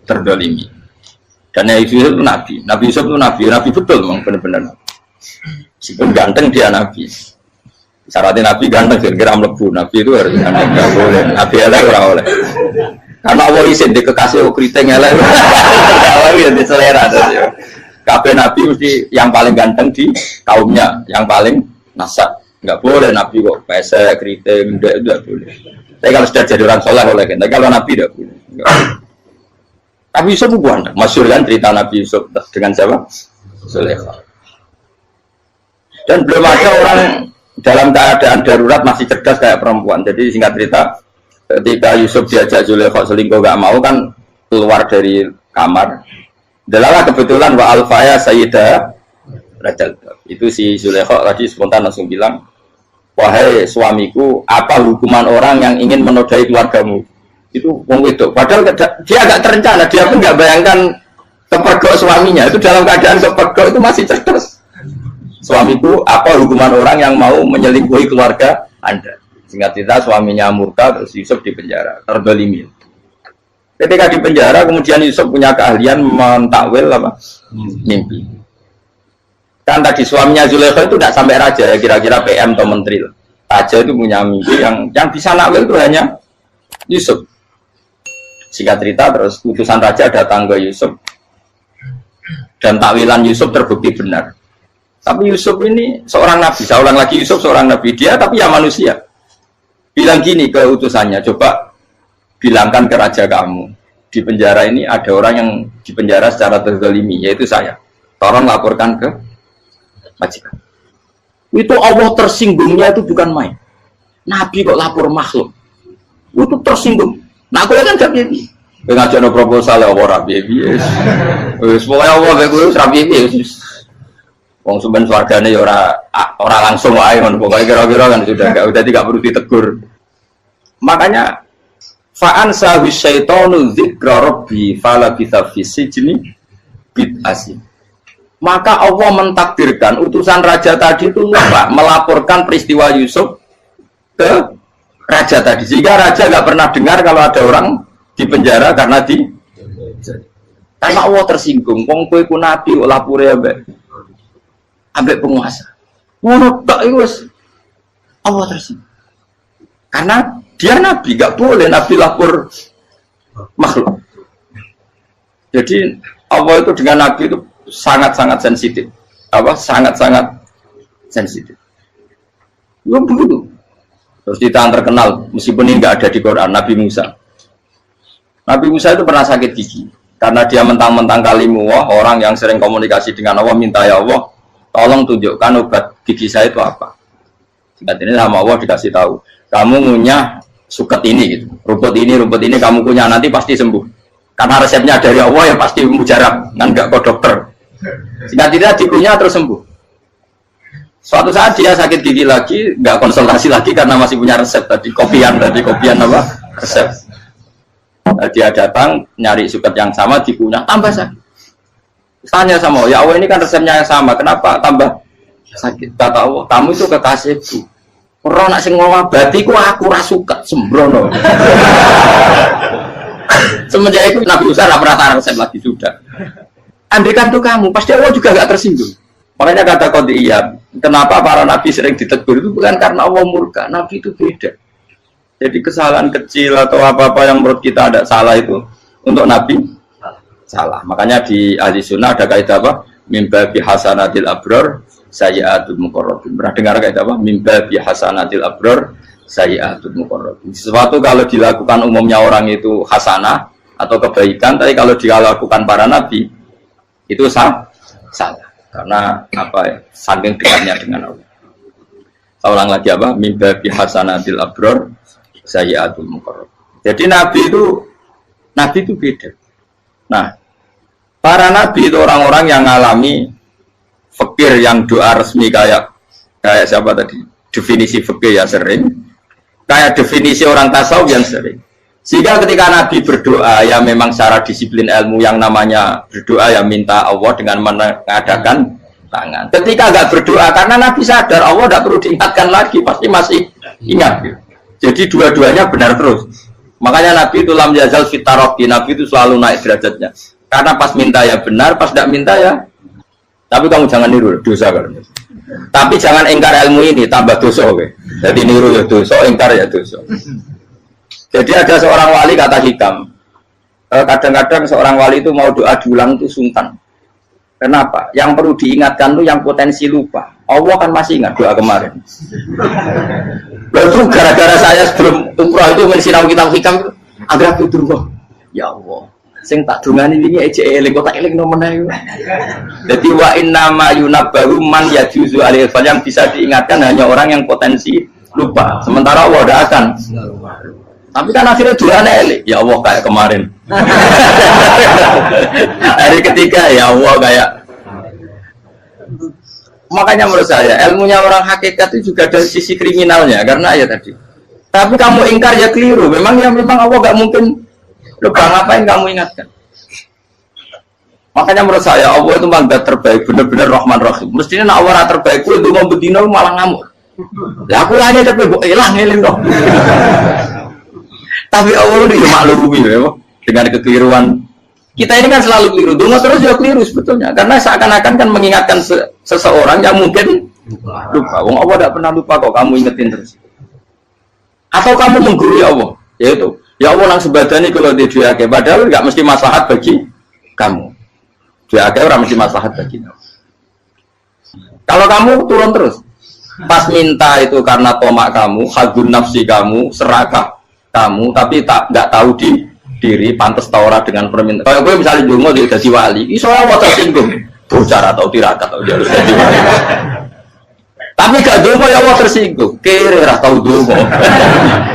Terdolimi. Dan Nabi Yusuf itu Nabi. Nabi Yusuf itu Nabi betul memang benar-benar. Meskipun ganteng dia Nabi. Syaratnya Nabi ganteng, kira-kira mlebu. Nabi itu harus ganteng, nggak boleh. Nabi elek ora oleh. Karena Allah isin di kekasih keriting elek. Allah ya di selera. Kabeh Nabi mesti yang paling ganteng di kaumnya, yang paling nasab. Nggak boleh Nabi kok pesek, keriting, tidak boleh. Tapi kalau sudah jadi orang soleh boleh kan. Tapi kalau Nabi tidak boleh. Nabi Yusuf bukan, masyhur kan cerita Nabi Yusuf dengan siapa? Zulaikha. Dan belum ada orang dalam keadaan darurat masih cerdas kayak perempuan. Jadi singkat cerita, ketika Yusuf diajak Zulaikha selingkuh gak mau kan keluar dari kamar. Delalah kebetulan wa alfaya sayyidah Rajal. Itu si Zulaikha tadi spontan langsung bilang, wahai suamiku, apa hukuman orang yang ingin menodai keluargamu? Itu wong wedok. Padahal dia agak terencana, dia pun nggak bayangkan kepergok suaminya. Itu dalam keadaan kepergok itu masih cerdas. Suamiku, apa hukuman orang yang mau menyelingkuhi keluarga Anda? Singkat cerita suaminya murka, terus Yusuf di penjara, terdolimi. Ketika di penjara, kemudian Yusuf punya keahlian mentakwil apa? Mimpi. Kan tadi suaminya Zulaikha itu tidak sampai raja ya, kira-kira PM atau menteri. Raja itu punya mimpi yang bisa nakwil itu hanya Yusuf. Singkat cerita terus utusan raja datang ke Yusuf dan takwilan Yusuf terbukti benar. Tapi Yusuf ini seorang nabi, saya ulang lagi, Yusuf seorang nabi, dia tapi ya manusia. Bilang gini ke utusannya, coba bilangkan ke raja kamu, di penjara ini ada orang yang di penjara secara terzalimi, yaitu saya. Tolong laporkan ke majikan. Itu Allah tersinggungnya itu bukan main. Nabi kok lapor makhluk. Itu tersinggung. Nah aku kan gak piye. Kowe ngajakno proposal ya ora piye-piye. Wis pokoke Allah kowe wis ra piye-piye wis. Wong sampean swargane ya ora langsung wae ngono pokoke kira-kira kan sudah enggak perlu ditegur. Makanya fa'an sawi syaitanu dzikra rabbi fala bisa fisijni bid'asi. Maka Allah mentakdirkan utusan raja tadi itu lupa melaporkan peristiwa Yusuf ke raja tadi, sehingga raja nggak pernah dengar kalau ada orang di penjara karena Allah tersinggung. Wong kowe ku nabi kok lapore ambek penguasa. Ngono tok iku wis Allah tersinggung. Karena dia nabi, nggak boleh nabi lapor makhluk. Jadi Allah itu dengan nabi itu sangat-sangat sensitif. Sangat-sangat sensitif. Ya begitu. Terus kita yang terkenal, meskipun ini nggak ada di Quran, Nabi Musa. Nabi Musa itu pernah sakit gigi karena dia mentang-mentang kalimullah, orang yang sering komunikasi dengan Allah, minta ya Allah, tolong tunjukkan obat gigi saya itu apa. Singkat ini sama Allah dikasih tahu, kamu ngunyah suket ini gitu, rumput ini kamu kunyah nanti pasti sembuh. Karena resepnya dari Allah ya pasti mujarab, kan nggak kok dokter. Singkat tidak dikunyah terus sembuh. Suatu saat dia sakit gigi lagi, nggak konsultasi lagi karena masih punya resep tadi kopian apa resep. Nah, dia datang nyari suket yang sama dikunyah tambah sakit. Tanya sama Allah, ya Allah ini kan resepnya yang sama, kenapa tambah sakit? Kata Allah, kamu itu kekasihku. Orang nak sing ngobati ku aku ra suket sembrono. Semenjak itu Nabi Musa pernah taruh resep lagi sudah. Andaikan tuh kamu, pasti Allah juga nggak tersinggung. Makanya kata Qadiyah, kenapa para nabi sering ditegur itu bukan karena Allah murka, nabi itu beda. Jadi kesalahan kecil atau apa-apa yang menurut kita ada salah itu untuk nabi salah. Makanya di ahli sunnah ada kaidah apa? Mimba bi hasanatil abror sayyi'atul muqarrabin. Pernah dengar kaidah apa? Mimba bi hasanatil abror sayyi'atul muqarrabin. Sesuatu kalau dilakukan umumnya orang itu hasanah atau kebaikan, tapi kalau dilakukan para nabi itu salah. Karena apa ya, saking dekatnya dengan Allah. Saya ulang lagi apa? Mimba bi hasanatil abror sayyi'atul muqarrab. Jadi nabi itu beda. Nah, para nabi itu orang-orang yang mengalami fikir yang doa resmi kayak siapa tadi? Definisi fikir ya sering. Kayak definisi orang tasawuf yang sering. Sehingga ketika Nabi berdoa, ya memang secara disiplin ilmu yang namanya berdoa ya minta Allah dengan mengadakan tangan. Ketika nggak berdoa, karena Nabi sadar Allah tidak perlu diingatkan lagi, pasti masih ingat. Jadi dua-duanya benar terus. Makanya Nabi itu lam yazal fitaroki, Nabi itu selalu naik derajatnya. Karena pas minta ya benar, pas tidak minta ya. Tapi kamu jangan niru dosa kan. Tapi jangan ingkar ilmu ini, tambah dosa. Jadi niru ya dosa, ingkar ya dosa. Jadi ada seorang wali kata hikam, kadang-kadang seorang wali itu mau doa diulang itu sungkan. Kenapa? Yang perlu diingatkan itu yang potensi lupa. Allah kan masih ingat doa kemarin. Lalu gara-gara saya sebelum umrah itu mensinau kitab hikam, agar aku durung. Ya Allah, sing tak dungani ini aja eling kok tak eling nomene. Jadi wa inna ma yunabbahu man yajuzu alaihi yang bisa diingatkan hanya orang yang potensi lupa. Sementara Allah tidak akan. Tapi kan akhirnya doanya elik, ya Allah kayak kemarin. Hari ketiga ya Allah kayak. Makanya menurut saya ilmunya orang hakikat itu juga dari sisi kriminalnya karena ya tadi. Tapi kamu ingkar ya keliru. Memang Allah nggak mungkin lupa, ngapain kamu ingatkan. Makanya menurut saya Allah itu memang terbaik, benar-benar Rahman Rahim. Mestinya Allah terbaik itu mau bedino malah ngamuk. Ya aku hanya tapi hilang dong. Tapi Allah itu maklumi ya, dengan kekeliruan. Kita ini kan selalu keliru, dungo terus ya keliru sebetulnya. Karena seakan-akan kan mengingatkan seseorang yang mungkin lupa. Wong Allah tidak pernah lupa kok, kamu ingetin terus. Atau kamu menggurui Allah, yaitu ya Allah nang sebadani kalau di diake, padahal nggak mesti maslahat bagi kamu. Diake orang mesti maslahat bagi kamu. Kalau kamu turun terus, pas minta itu karena tomak kamu, hadun nafsi kamu, serakah kamu, tapi nggak tahu diri pantas taura dengan permintaan. Kalau gue misalnya dungo dia jadi wali, iso Allah tersinggung. Bocah atau tirakat atau dia harus jadi wali. Tapi gak dongo ya Allah tersinggung. Kere ora tau dongo.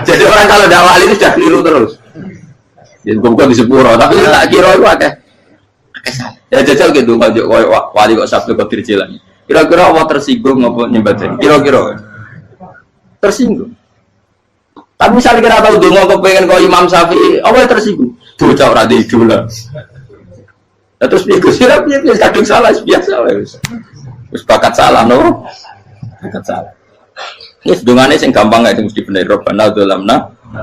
Jadi orang kalau dakwah ini sudah keliru terus. Ya kok di sepuro, tapi tak kira itu akeh. Ya jajal gitu ngajak wali kok Sabtu Qadir Jilani. Kira-kira Allah tersinggung ngapa nyembah? Kira-kira tersinggung. Tapi misalnya kira tahu dongo kepengen kau Imam Syafi'i, Allah tersinggung. Bocah ora di idola. Nah, terus piye Gus Ira piye kadung salah biasa wis. Wis bakat salah no. Bakat salah. Wis dongane sing gampang gak mesti bener Rabbana dzalamna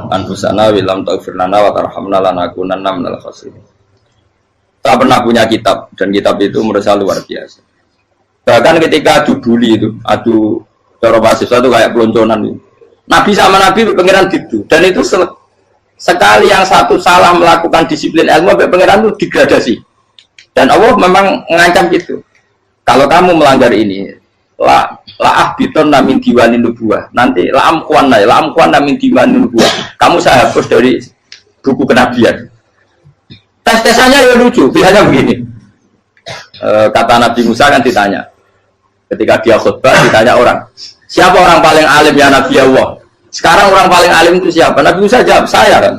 anfusana wa lam taghfir lana wa tarhamna lanakunanna minal khasirin. Tak pernah punya kitab dan kitab itu menurut saya luar biasa. Bahkan ketika adu bully itu, adu cara mahasiswa itu kayak pelonconan itu. Nabi sama Nabi pengiran gitu dan itu sekali yang satu salah melakukan disiplin ilmu sampai pengiran itu degradasi. Dan Allah memang mengancam gitu. Kalau kamu melanggar ini, la biton namin diwani nubuah. Nanti la amkuan namin diwani nubuah. Kamu saya hapus dari buku kenabian. Tes-tesannya ya lucu, pilihannya begini. Kata Nabi Musa kan ditanya. Ketika dia khutbah ditanya orang, siapa orang paling alim ya Nabi Allah? Sekarang orang paling alim itu siapa? Nabi Musa jawab, saya kan.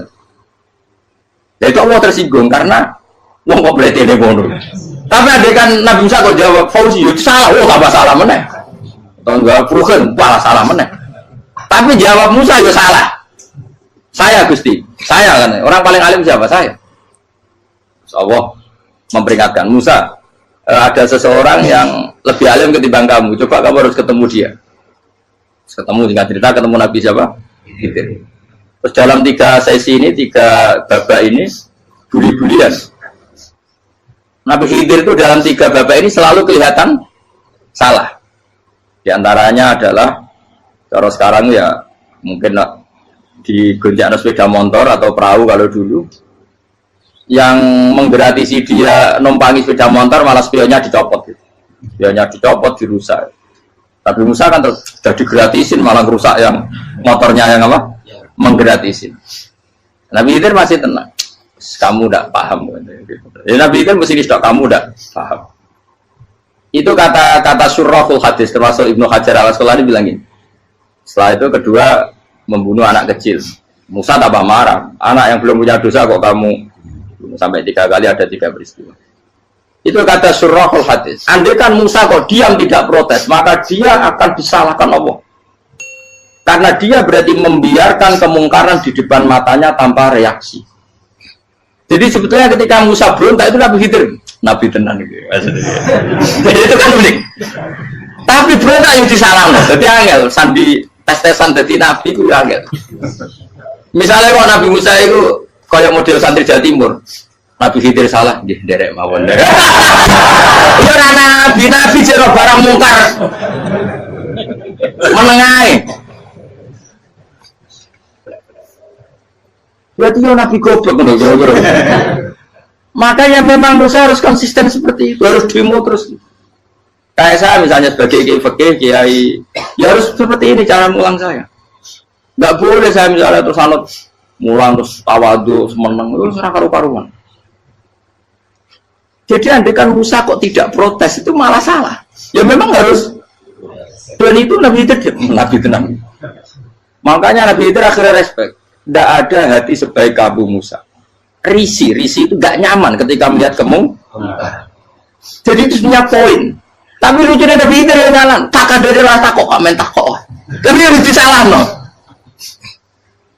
Ya itu Allah tersinggung karena wong kok berarti ini bodoh. Tapi ada kan Nabi Musa kok jawab Fauzi itu salah, tambah salah meneh. Tahun jawab Ruhen, malah salah meneh. Tapi jawab Musa itu salah. Saya Gusti, saya kan. Orang paling alim siapa? Saya. Allah memperingatkan Musa, ada seseorang yang lebih alim ketimbang kamu. Coba kamu harus ketemu dia. Ketemu dengan cerita ketemu Nabi siapa? Khidir. Terus dalam 3 sesi ini, 3 babak ini buli-bulian. Nabi Khidir itu dalam 3 babak ini selalu kelihatan salah. Di antaranya adalah kalau sekarang ya mungkin di gonjak sepeda motor atau perahu kalau dulu yang menggratisi dia numpangi sepeda motor malah spionnya dicopot gitu. Spionnya dicopot, dirusak. Tapi Musa kan sudah digratisin malah rusak yang motornya yang apa? Menggratisin. Nabi Khidir masih tenang. Kamu tidak paham. Ya, Nabi Khidir mesti stok kamu tidak paham. Itu kata surahul hadis termasuk Ibnu Hajar al-Asqalani bilang gini. Setelah itu kedua membunuh anak kecil. Musa tambah marah. Anak yang belum punya dosa kok kamu sampai 3 kali ada 3 peristiwa. Itu kata surahul hadis. Andai kan Musa kok diam tidak protes, maka dia akan disalahkan Allah. Karena dia berarti membiarkan kemungkaran di depan matanya tanpa reaksi. Jadi sebetulnya ketika Musa berontak itu Nabi Khidir, Nabi tenang gitu. Jadi itu kan unik. Tapi berontak yang disalahkan. Jadi angel, sandi tes-tesan jadi Nabi itu angel. Misalnya kalau Nabi Musa itu kayak model santri Jawa Timur, Nabi Khidir salah, dia derek mawon. Iya Nabi jero barang mungkar, menengai. Berarti ya Nabi goblok kira-kira. Makanya memang Musa harus konsisten seperti itu, harus demo terus. Kayak saya misalnya sebagai kiai, ya harus seperti ini cara mulang saya. Nggak boleh saya misalnya terus anut mulang terus tawadu semeneng itu serah karu-karuan. Jadi andaikan Musa kok tidak protes itu malah salah. Ya memang harus. Dan itu Nabi Khidir, Nabi tenang. Makanya Nabi Khidir akhirnya respect. Tidak ada hati sebaik Abu Musa. Risi itu gak nyaman ketika melihat kemungkaran. Jadi itu punya poin. Tapi lucunya Nabi Khidir yang jalan. Tak ada rasa kok komen tak kok. Tapi harus disalah no.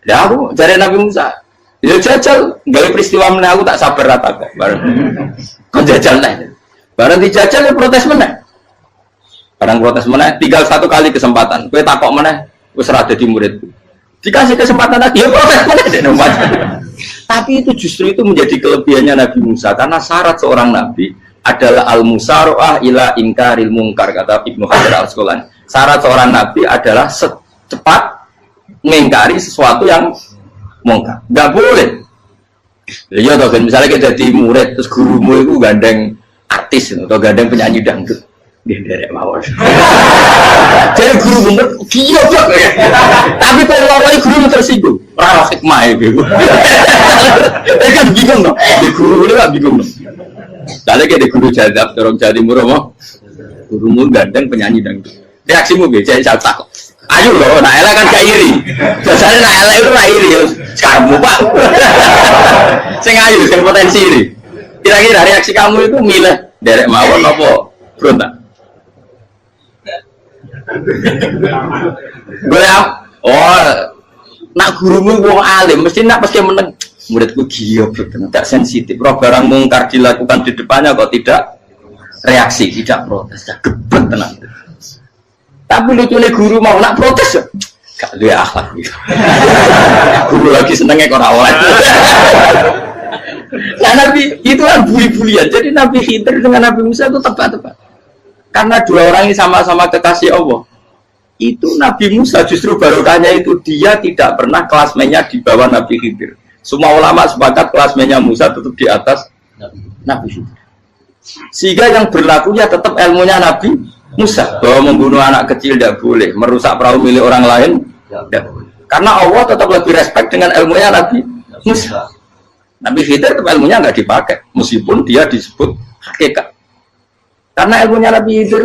Ya aku cari Nabi Musa. Ya jajal, gaya peristiwa meneh aku tak sabar rata kok. Bareng. Kok jajal nih. Bareng dijajal ya protes meneh. Barang protes meneh, tinggal 1 kali kesempatan. Kowe takok meneh, wis ora dadi muridku. Dikasih kesempatan lagi, ya protes meneh dek nomor. Tapi itu justru itu menjadi kelebihannya Nabi Musa karena syarat seorang nabi adalah al-musara'ah ila inkaril munkar kata Ibnu Hajar al-Asqalani. Syarat seorang nabi adalah secepat mengingkari sesuatu yang mungkar. Enggak boleh. Ya toh misalnya kita jadi murid terus gurumu itu gandeng artis atau gandeng penyanyi dangdut. Dia derek mawon. Jadi guru bener, gila banget. Tapi kalau orang guru tersinggung, ora hikmah itu. Kan bingung dong. Di guru itu kan bingung dong. Lalu kayak di guru jadab, orang Jawa Timur apa? Gurumu gandeng penyanyi dangdut. Reaksimu piye? Jadi saya takut. Ayo loh, nak elek kan gak iri. Biasanya nak elek itu nak iri. Sekarang Pak. Sing ayu, sing potensi iri. Kira-kira reaksi kamu itu milih derek mawon apa berontak? Nak gurumu wong alim, mesti nak pasti meneng. Muridku giyo, tak sensitif. Roh barang mungkar dilakukan di depannya kok tidak reaksi, tidak protes, tidak gebet tenang. Tapi lucunya guru mau nak protes, gak ada akhlak. Guru lagi senengnya kok rawat. Nah Nabi itu kan buli-bulian. Jadi Nabi Khidir dengan Nabi Musa itu tepat-tepat. Karena dua orang ini sama-sama kekasih Allah. Itu Nabi Musa justru barokahnya itu dia tidak pernah kelasmennya di bawah Nabi Khidir. Semua ulama sepakat kelasmennya Musa tetap di atas Nabi Khidir. Sehingga yang berlakunya tetap ilmunya Nabi Musa, bahwa membunuh anak kecil tidak boleh, merusak perahu milik orang lain tidak boleh. Karena Allah tetap lebih respect dengan ilmunya Nabi Musa. Nabi Khidir tetap ilmunya nggak dipakai, meskipun dia disebut hakikat. Karena ilmunya Nabi Khidir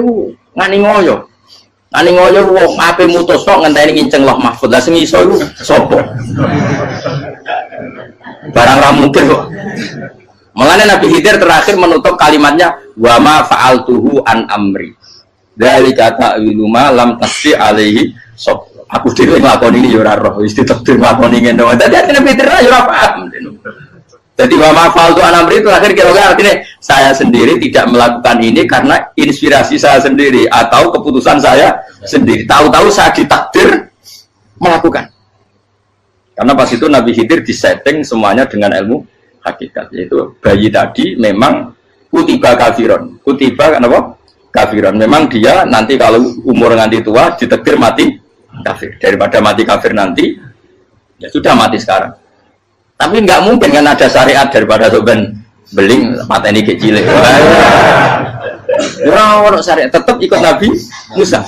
ngani ngoyo, wong ape mutus kok ngenteni kinceng loh mahfud. Lah sing iso iku sapa? Barang ra mungkin kok. Makanya Nabi Khidir terakhir menutup kalimatnya wa ma fa'altuhu an amri. Dari kata ilmu lam tasdi alaihi sob. Aku dhewe nglakoni ini ya ora roh, wis ditakdir nglakoni ngene wae. Dadi Nabi Khidir ya ora paham. Jadi wa ma fa'altu an amri itu akhir kira-kira artinya saya sendiri tidak melakukan ini karena inspirasi saya sendiri atau keputusan saya sendiri. Tahu-tahu saya ditakdir melakukan. Karena pas itu Nabi Khidir disetting semuanya dengan ilmu hakikat, yaitu bayi tadi memang kutiba kafiron. Kutiba kenapa? Kafiron. Memang dia nanti kalau umur nganti tua ditakdir mati kafir. Daripada mati kafir nanti, ya sudah mati sekarang. Tapi nggak mungkin kan ada syariat daripada soben beling mateni kecil. Orang syariat tetap ikut Nabi Musa.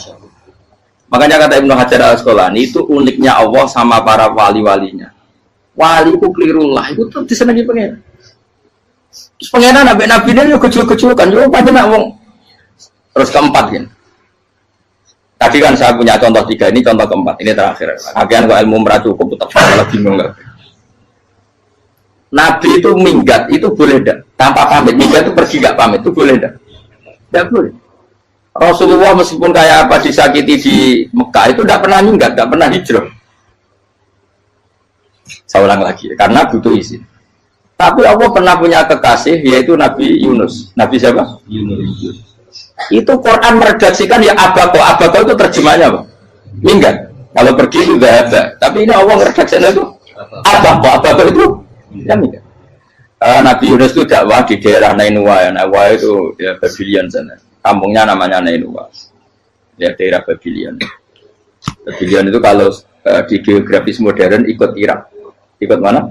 Makanya kata Ibnu Hajar Al-Asqalani itu uniknya Allah sama para wali-walinya. Wali itu kelirullah, itu tetap disenangi pengen. Terus pengenan nabi ini kecil-kecil kan, juga pada nak wong. Terus keempat kan. Tadi kan saya punya contoh 3, ini contoh keempat, ini terakhir. Akhirnya kok ilmu merah cukup, tetap salah bingung nggak? Nabi itu minggat, itu boleh tidak? Tanpa pamit, minggat itu pergi nggak pamit, itu boleh tidak? Tidak boleh. Rasulullah meskipun kayak apa disakiti di Mekah, itu tidak pernah minggat, tidak pernah hijrah. Saya ulang lagi, karena butuh izin. Tapi Allah pernah punya kekasih, yaitu Nabi Yunus. Nabi siapa? Yunus. Itu Quran meredaksikan ya abako. Abako itu terjemahnya apa? Minggat. Kalau pergi itu tidak ada. Tapi ini Allah meredaksikan itu abako. Abako itu ya minggat. Nabi Yunus itu dakwah di daerah Nainua. Nainua itu ya Babylon sana. Kampungnya namanya Nainua. Ya daerah Babylon. Babylon itu kalau di geografis modern ikut Irak. Ikut mana?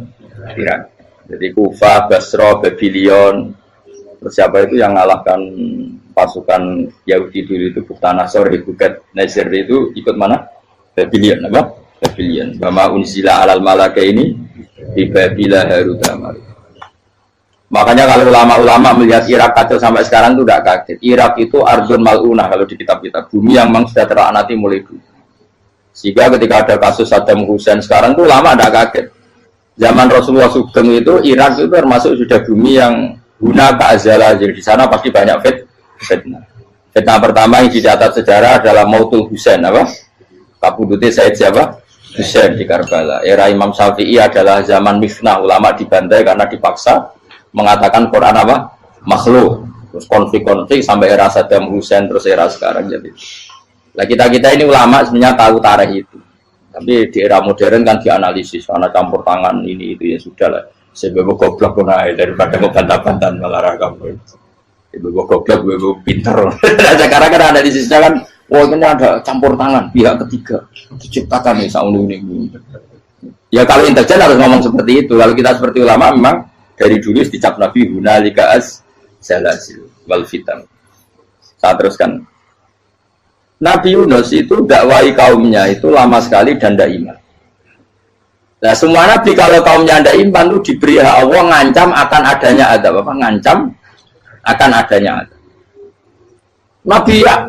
Irak. Jadi Kufa, Basra, Babylon. Terus siapa itu yang mengalahkan pasukan Yahudi dulu itu Buktanasor, Bukat Nasir itu ikut mana? Babylon, apa? Babylon. Bama unzila alal malaka ini di Babila Harutama. Makanya kalau ulama-ulama melihat Irak kacau sampai sekarang itu tidak kaget. Irak itu Ardun Mal'unah kalau di kitab-kitab. Bumi yang memang sudah terlaknati mulai dulu. Sehingga ketika ada kasus Saddam Hussein sekarang itu ulama tidak kaget. Zaman Rasulullah Sugeng itu Irak itu termasuk sudah bumi yang guna keazalah. Jadi di sana pasti banyak fitnah. Fitnah pertama yang dicatat sejarah adalah Mautul Husain, apa? Kabudutnya Said siapa? Husain di Karbala. Era Imam Syafi'i adalah zaman mifnah, ulama dibantai karena dipaksa mengatakan Quran apa? Makhluk. Terus konflik-konflik sampai era Saddam Hussein terus era sekarang jadi. Lah kita ini ulama sebenarnya tahu tarikh itu. Tapi di era modern kan dianalisis karena campur tangan ini itu ya sudah lah. Sebab goblok pun daripada ngebantah-bantahan malah rakam. Ibu goblok, ibu pinter. Sekarang kan analisisnya kan, wah ini ada campur tangan pihak ketiga diciptakan nih saunu ini. Ya kalau intelijen harus ngomong seperti itu. Kalau kita seperti ulama memang dari dulu dicap Nabi hunalika az-zalazil wal fitan. Saya teruskan. Nabi Yunus itu dakwai kaumnya itu lama sekali dan tidak iman. Nah semua nabi kalau kaumnya tidak iman itu diberi hak Allah ngancam akan adanya azab apa? Ngancam akan adanya azab.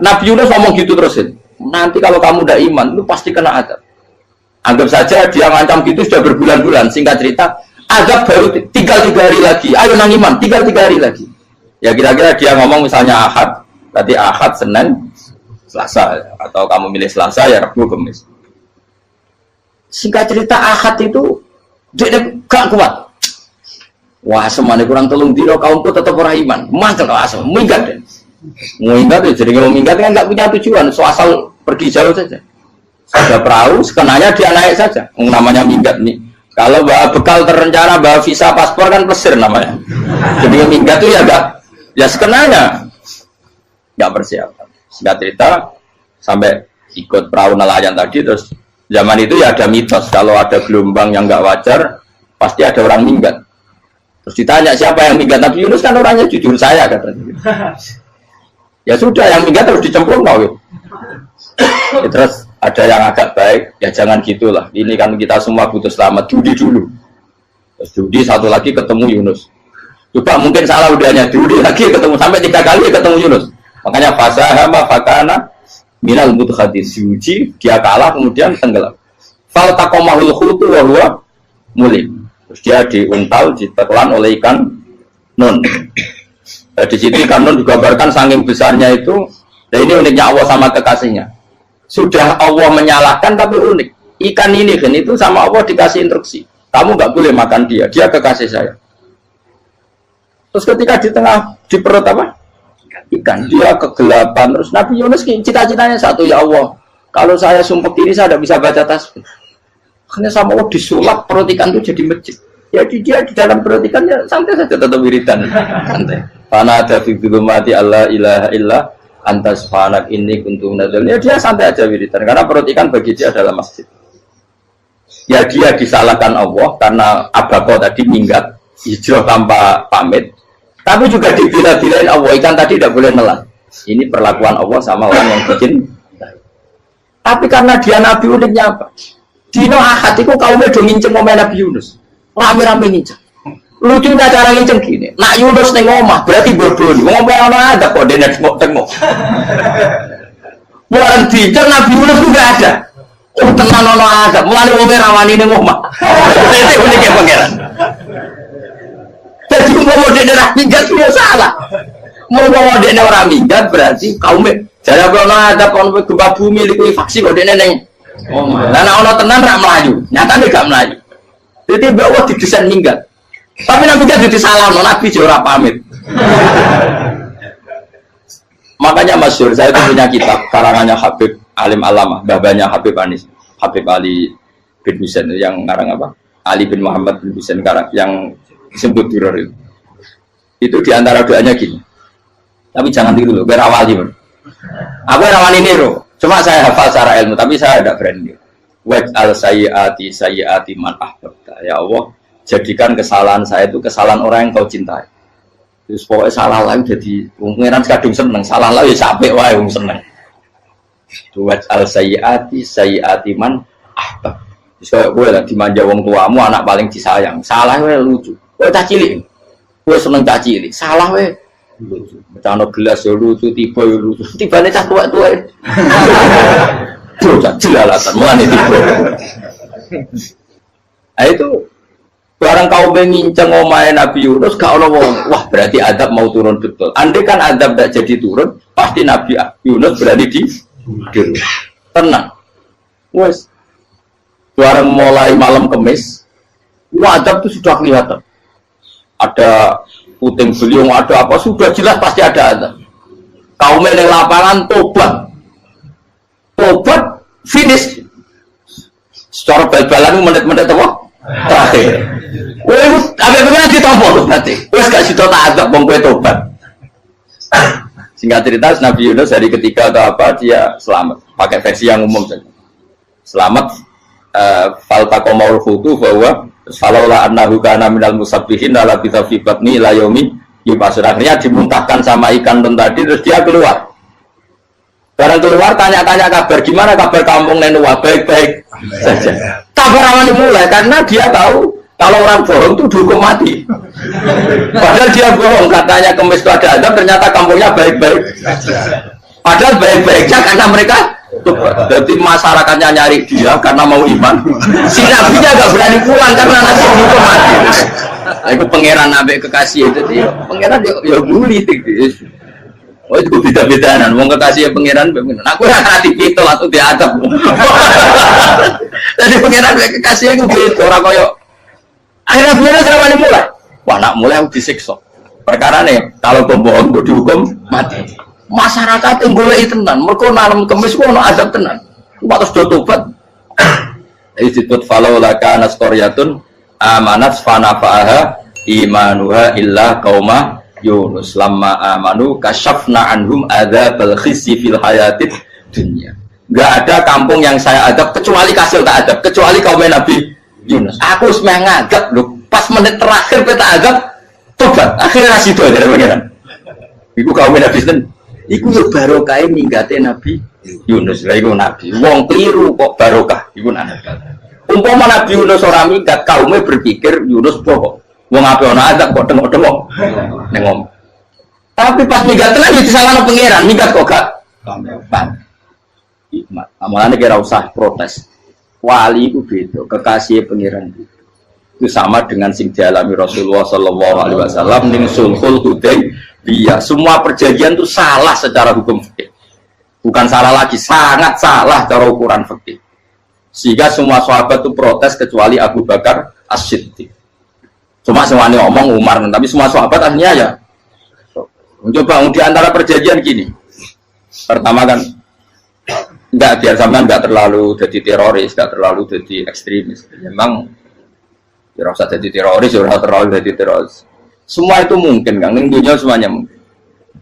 Nabi Yunus ngomong gitu terus. nanti kalau kamu udah iman, lu pasti kena azab. Anggap saja dia ngancam gitu sudah berbulan-bulan. Singkat cerita, azab baru tinggal 3 hari lagi. Ayo nang iman, tinggal 3 hari lagi. Ya kira-kira dia ngomong misalnya Ahad, berarti Ahad, Senin, Selasa. Atau kamu milih Selasa, ya Rabu, Kamis. Singkat cerita Ahad itu dia gak kuat. Wah, semane kurang telung dino kaumku tetap orang iman. Mantel asal, minggat deh. Minggat ya, jadi kalau minggat kan nggak punya tujuan, so asal pergi jauh saja. Ada perahu, sekenanya dia naik saja. Namanya minggat nih. Kalau bawa bekal terencana, bawa visa, paspor kan plesir namanya. Jadi minggat itu ya enggak, ya sekenanya nggak persiapan. Singkat cerita sampai ikut perahu nelayan tadi, terus zaman itu ya ada mitos kalau ada gelombang yang nggak wajar pasti ada orang minggat. Terus ditanya siapa yang minggat, Nabi Yunus kan orangnya jujur saya katanya. Ya sudah, yang minggat harus dicemplung mau. Ya, terus ada yang agak baik, ya jangan gitulah. Ini kan kita semua butuh selamat, judi dulu. Terus judi satu lagi ketemu Yunus. Coba mungkin salah udahnya, judi lagi ketemu sampai 3 kali ketemu Yunus. Makanya fasahama fakana minal mudhadis, diuji dia kalah kemudian tenggelam. Fal taqamahul khutu wa huwa mulim. Terus dia diuntal, ditelan oleh ikan nun. Di situ ikan nun digambarkan saking besarnya itu. Dan ini uniknya Allah sama kekasihnya. Sudah Allah menyalahkan tapi unik. Ikan ini kan itu sama Allah dikasih instruksi. Kamu nggak boleh makan dia. Dia kekasih saya. Terus ketika di tengah di perut apa? Ikan, dia kegelapan. Terus Nabi Yunus cita-citanya satu, ya Allah, kalau saya sumpah diri saya tidak bisa baca tasbih. Hanya sama Allah disulap perut ikan itu jadi masjid. Jadi dia di dalam perut ikan ya santai saja tetap wiridan. Santai. Fana ada fi dzulumati alla ilaha illa anta subhanak inni kuntu minadz dzalimin. Ya dia santai aja wiridan karena perut ikan bagi dia adalah masjid. Ya dia disalahkan Allah karena abako tadi minggat hijrah tanpa pamit. Tapi juga dibila-bilain Allah, ikan tadi tidak boleh nelan. Ini perlakuan Allah sama orang yang bikin. Tapi karena dia Nabi uniknya apa? Dino Ahad itu kaumnya udah nginceng ngomong Nabi Yunus. Rame-rame nginceng. Lucunya cara nginceng gini. Nak Yunus ning omah berarti bodoh. Ngomong orang ada kok dia tengok-tengok. Bukan dinceng Nabi Yunus itu gak ada. Oh tenang orang ada. Mulai ngomong rawani ning omah. Itu uniknya pangeran. Jadi mau dia orang minggat dia salah. Mau dia orang minggat berarti kaumnya. Jadi kalau ada kaum gempa bumi liku faksi kok dia neng. Oh, karena orang tenang rak melaju, nyatanya gak melaju. Jadi bahwa didesain minggat. Tapi Nabi kan jadi salah, Nabi jora pamit. Makanya masyhur, saya itu punya kitab karangannya Habib Alim Alamah, babanya Habib Anis, Habib Ali bin Husain yang ngarang apa? Ali bin Muhammad bin Husain karang yang disebut duror itu. Itu diantara doanya gini. Tapi jangan tiru loh, berawali bro. Aku rawani niru. Cuma saya hafal secara ilmu, tapi saya tidak berani. Waj'al sayyiati man ahbabta. Ya Allah, jadikan kesalahan saya itu kesalahan orang yang kau cintai. Terus pokoknya salah lagi jadi pengiran kadung seneng, salah lagi sampai wae wong seneng. Waj'al sayyiati man ahbab. Terus kayak gue lah dimanja wong tuamu, anak paling disayang. Salah we lucu. Kowe cah cilik. Kowe seneng cah cilik. Salah we lucu. Becano gelas ya lucu, tiba ya lucu. Tibane cah tua-tua. Bro, jelalatan mulane tiba. Nah itu barang kau menginceng omahe Nabi Yunus gak ono wong. Wah, berarti adab mau turun betul. Andai kan adab tidak jadi turun, pasti Nabi Yunus berada di tenang. Wes. Barang mulai malam Kamis, adab itu sudah kelihatan. Ada puting beliung, ada apa, sudah jelas pasti ada azab. Kaum yang lapangan tobat finish secara bal-balan menit-menit apa? Terakhir apa-apa ditompo tuh berarti terus gak situ tak azab bang gue tobat. Singkat cerita Nabi Yunus hari ketiga atau apa dia selamat, pakai versi yang umum saja selamat. Faltaqamaul hutu bahwa falaula annahu kana minal musabbihin la bi batni ila yaumi yub'atsun. Akhirnya dimuntahkan sama ikan nun tadi terus dia keluar. Barang keluar tanya-tanya kabar gimana kabar kampung Nenua, baik-baik saja. Kabar awal dimulai karena dia tahu kalau orang bohong itu dihukum mati. Padahal dia bohong katanya Kemis itu ada azab, ternyata kampungnya baik-baik. Padahal baik-baiknya karena mereka Jadi masyarakatnya nyari dia karena mau iman. Si nabinya gak berani pulang karena nanti hukum mati. Aku pangeran nabi kekasih itu dia. Pangeran ya guli tis. Oh itu beda-bedaan. Mau kekasih pangeran. Aku hati itu atau diadab. Jadi pangeran kekasih aku gitu orang koyo. Akhirnya pangeran selama mulai. Wah nak mulai aku disiksa. Perkara nih kalau pembohong gue dihukum mati. Masyarakat yang boleh tenan, mereka nalam kemis kok ada azab tenan. Waktu sudah tobat, disebut falau laka naskoryatun amanat fanafaaha imanuha illa kauma Yunus lamma amanu kasyafna anhum adzabal khizyi fil hayatid dunya. Gak ada kampung yang saya adab kecuali kasih tak adab, kecuali kaum Nabi Yunus. Aku semangat ngadab loh, pas menit terakhir kita adab tobat, akhirnya nasi itu ada pangeran. Iku kaum Nabi Yunus. Iku yo barokah ninggate Nabi Yunus. Lah iku nabi. Wong keliru kok barokah. Iku nabi. Umpama Nabi Yunus ora minggat, kaume berpikir Yunus bohong. Wong ape ana azab kok tengok-tengok. Nengom. Tapi pas minggat tenan disalahno pangeran, minggat kok gak. Hikmat. Amalane kira usah protes. Wali itu beda, kekasih pangeran itu sama dengan sing dialami Rasulullah sallallahu alaihi wasallam ning sulhul Hudaybiyah. Semua perjanjian itu salah secara hukum fikih. Bukan salah lagi, sangat salah cara ukuran fikih. Sehingga semua sahabat itu protes kecuali Abu Bakar As-Siddiq. Cuma semuanya ngomong Umar, tapi semua sahabat akhirnya ya. Mencoba di antara perjanjian gini. Pertama kan enggak biar sampean enggak terlalu jadi teroris, enggak terlalu jadi ekstremis. Memang ya rasa jadi teroris, ya terlalu jadi teroris. Semua itu mungkin, kan? Dunia semuanya mungkin.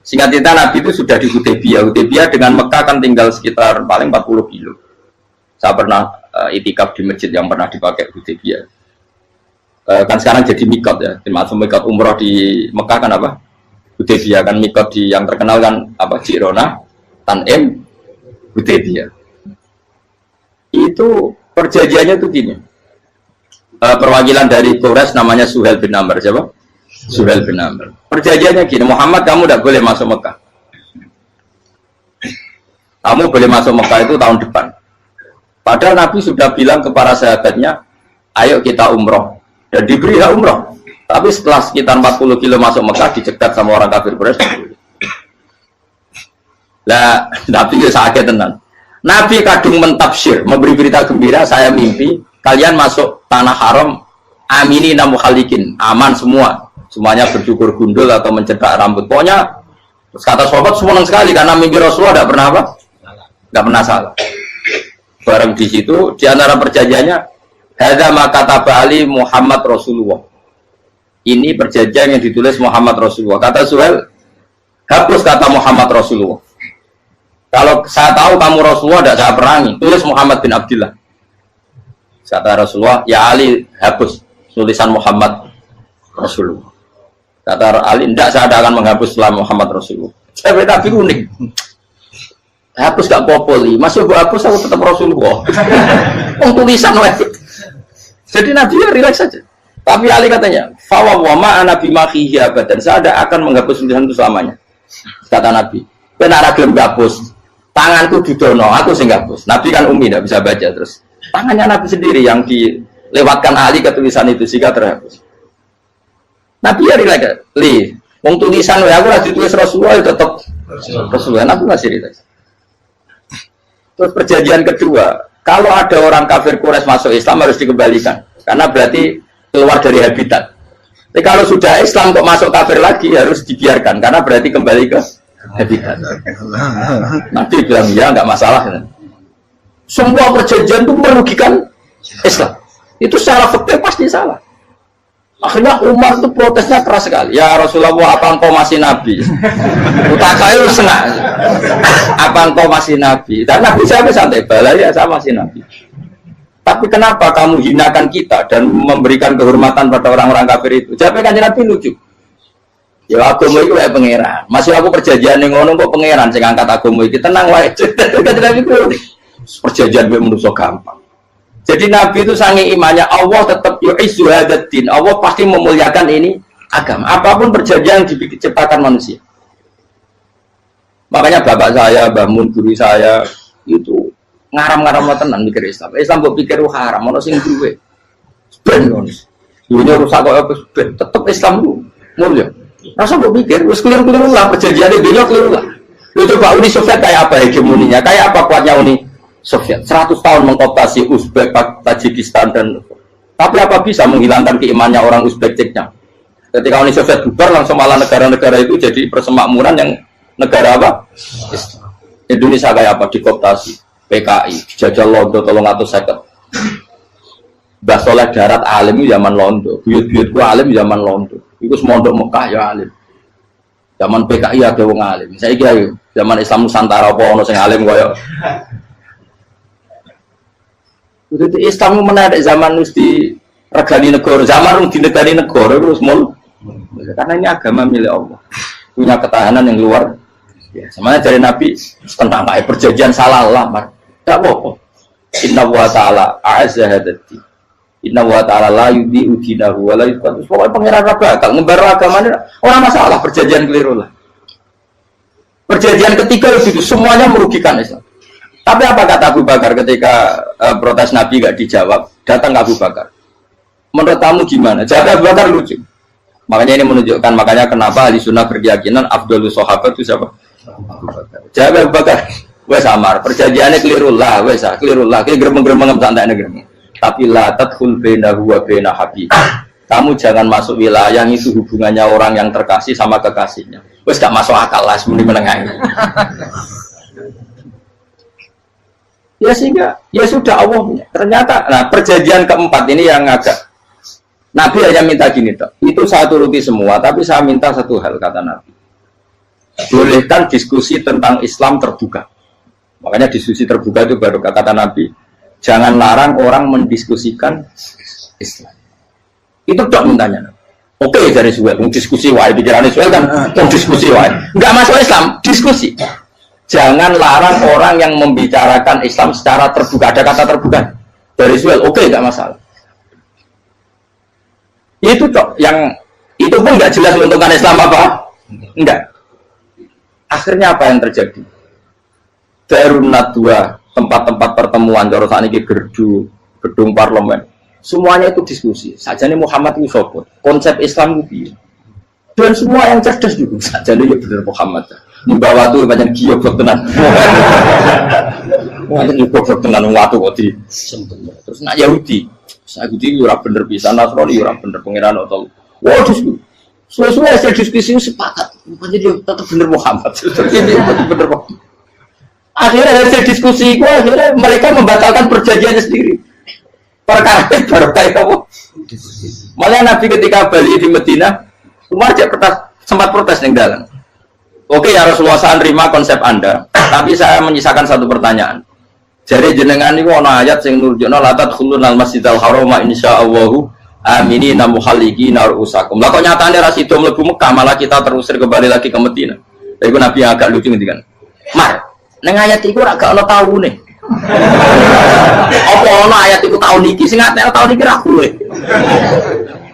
Singkat cerita Nabi itu sudah di Hudaybiyah. Hudaybiyah dengan Mekah kan tinggal sekitar paling 40 kilo. Saya pernah itikaf di masjid yang pernah dipakai Hudaybiyah. Kan sekarang jadi mikot ya. Termasuk mikot umroh di Mekah kan apa? Hudaybiyah kan mikot di yang terkenal kan apa? Jirona, Tanim, Hudaybiyah. Itu perjanjiannya tuh gini. Perwakilan dari Quraisy namanya Suhail bin Amr, siapa? Suhail bin Amr. Perjanjiannya gini, Muhammad kamu tidak boleh masuk Mekah. Kamu boleh masuk Mekah itu tahun depan. Padahal Nabi sudah bilang kepada sahabatnya, ayo kita umroh. Dan diberi hak umroh. Tapi setelah sekitar 40 kilo masuk Mekah, dicegat sama orang kafir Quraisy. Lah, Nabi itu sakit tenan. Nabi kadung mentafsir, memberi berita gembira, saya mimpi kalian masuk tanah haram aminina mukhalikin, aman semua, semuanya bercukur gundul atau mencetak rambut. Pokoknya terus kata sahabat senang sekali karena mimpi Rasulullah tidak pernah apa? Tidak pernah salah. Bareng di situ di antara perjanjiannya hadza ma kataba ali Muhammad Rasulullah. Ini perjanjian yang ditulis Muhammad Rasulullah. Kata Suhail, hapus kata Muhammad Rasulullah. Kalau saya tahu kamu Rasulullah tidak saya perangi, tulis Muhammad bin Abdullah. Kata Rasulullah, ya Ali hapus tulisan Muhammad Rasulullah. Kata Ali, tidak saya akan menghapus setelah Muhammad Rasulullah. Tapi unik. Hapus gak popoli, masih aku hapus aku tetap Rasulullah. Tulisan wajib. Jadi Nabi ya relax saja. Tapi Ali katanya, fawwama ana bimakhihi abadan. Saya tidak akan menghapus tulisan itu selamanya. Kata Nabi, benar gelem hapus. Tanganku didono, aku sing hapus. Nabi kan umi tidak bisa baca terus. Tangannya Nabi sendiri yang dilewatkan Ali ke tulisan itu sehingga terhapus. Nabi ya rileks, wong tulisan aku lagi tulis Rasulullah tetap Rasulullah. Nabi masih rileks. Terus perjanjian kedua, kalau ada orang kafir Quraisy masuk Islam harus dikembalikan karena berarti keluar dari habitat. Tapi kalau sudah Islam kok masuk kafir lagi harus dibiarkan karena berarti kembali ke habitat. Nabi bilang ya nggak masalah. Semua perjanjian itu merugikan Islam. Itu secara fikih pasti salah. Akhirnya Umar itu protesnya keras sekali. Ya Rasulullah, apa engkau masih Nabi? Utakail senang. Apa engkau masih Nabi? Dan Nabi saya santai balai ya saya masih Nabi. Tapi kenapa kamu hinakan kita dan memberikan kehormatan pada orang-orang kafir itu? Jadi kan Nabi lucu. Ya agama itu kayak pangeran. Masih aku perjanjian yang ngono kok pangeran sing angkat agama iki tenang wae. Kan Nabi itu perjanjian gue menurut gampang. Jadi Nabi itu sangi imannya Allah tetap yu'izzu hadzal-din. Allah pasti memuliakan ini agama. Apapun perjanjian yang diciptakan manusia. Makanya bapak saya, Mbah Mun, guru saya itu ngaram-ngaram tenan mikir Islam. Islam mbok pikir haram, ono sing duwe. Ben ngono. Dunya rusak kok apa ben tetep Islam lu. Mulya. Rasa mbok pikir wis keliru-keliru lah perjanjiane dunya keliru lah. Lu coba Uni Soviet kayak apa hegemoninya? Kayak apa kuatnya Uni Soviet? 100 tahun mengkooptasi Uzbek, Tajikistan dan tapi apa bisa menghilangkan keimannya orang Uzbek Ceknya? Ketika Uni Soviet bubar langsung malah negara-negara itu jadi persemakmuran yang negara apa? Indonesia kayak apa? Dikooptasi PKI, dijajah Londo 350. Mbah Soleh Darat alim itu zaman Londo, buyut-buyutku alim zaman Londo. Iku semondok Mekah ya alim. Zaman PKI ada wong alim. Saiki ayo zaman Islam Nusantara apa ono sing alim koyo. Itu Islam menarik zaman wis di regani negara, zaman di negari negara terus mul. Karena ini agama milik Allah. Punya ketahanan yang luar biasa. Semuanya dari Nabi tentang kayak perjanjian salah lamar. Enggak apa-apa. Inna wa ta'ala a'azza hadati. Inna wa ta'ala la yudhi'u dinahu wa la yudhi'u. Pokoknya pangeran bakal ngebaru agamanya orang masalah perjanjian keliru lah. Perjanjian ketiga itu semuanya merugikan Islam. Tapi apa kata Abu Bakar ketika protes Nabi gak dijawab? Datang ke Abu Bakar. Menurut kamu gimana? Jawab Abu Bakar lucu. Makanya ini menunjukkan makanya kenapa ahli sunnah berkeyakinan Abdullah sahabat itu siapa? Abu Bakar. Jawab Abu Bakar. Wes samar, perjanjiannya keliru lah, wes keliru lah. Kayak geremeng-geremeng santai negeri. Tapi la tadkhul bainahu wa baina habib. Kamu jangan masuk wilayah yang itu hubungannya orang yang terkasih sama kekasihnya. Wes gak masuk akal lah semuanya menengah. Ya sehingga ya sudah Allah punya. Ternyata nah perjanjian keempat ini yang agak Nabi hanya minta gini toh. Itu saya turuti semua, tapi saya minta satu hal kata Nabi. Bolehkan diskusi tentang Islam terbuka. Makanya diskusi terbuka itu baru kata Nabi. Jangan larang orang mendiskusikan Islam. Itu dok mintanya. Oke dari Suel, diskusi wae pikirannya Suel kan, diskusi wae. Enggak masuk Islam, diskusi. Jangan larang orang yang membicarakan Islam secara terbuka. Ada kata terbuka dari Suel, oke enggak masalah. Itu dok, yang itu pun enggak jelas menentukan Islam apa? Enggak. Akhirnya apa yang terjadi? Darun Nadwa, tempat-tempat pertemuan, cara saat ini gerdu, gedung parlemen, semuanya itu diskusi. Sajane Muhammad itu sopot, konsep Islam itu, dan semua yang cerdas juga. Sajane ya benar Muhammad. Membawa tuh banyak giok tenan. Banyak giok tenan waktu kok di. Terus nak Yahudi, Yahudi ora bener bisa, Nasrani ora bener pengiran atau. Wah diskusi. Sesuai hasil diskusi sepakat, jadi tetap bener Muhammad. Ini bener Muhammad. Akhirnya hasil diskusi itu akhirnya mereka membatalkan perjanjiannya sendiri. Perkara baru kayak kamu. Malah Nabi ketika balik di Medina, Umar sempat protes yang dalam. Oke ya Rasulullah, saya terima konsep Anda, tapi saya menyisakan satu pertanyaan. Jadi jenengan itu ada ayat yang nurjuna la tadkhulun al masjidal harama insyaallahu aminina muhalliqina ru'usakum. Lah kok nyatane ra sida mlebu Mekah malah kita terusir kembali lagi ke Medina. Iku Nabi yang agak lucu ngendikan. Mar, ning ayat iku ora gak ono taune. Apa ono ayat iku tahun iki sing ngatene tahun iki ra kuwe.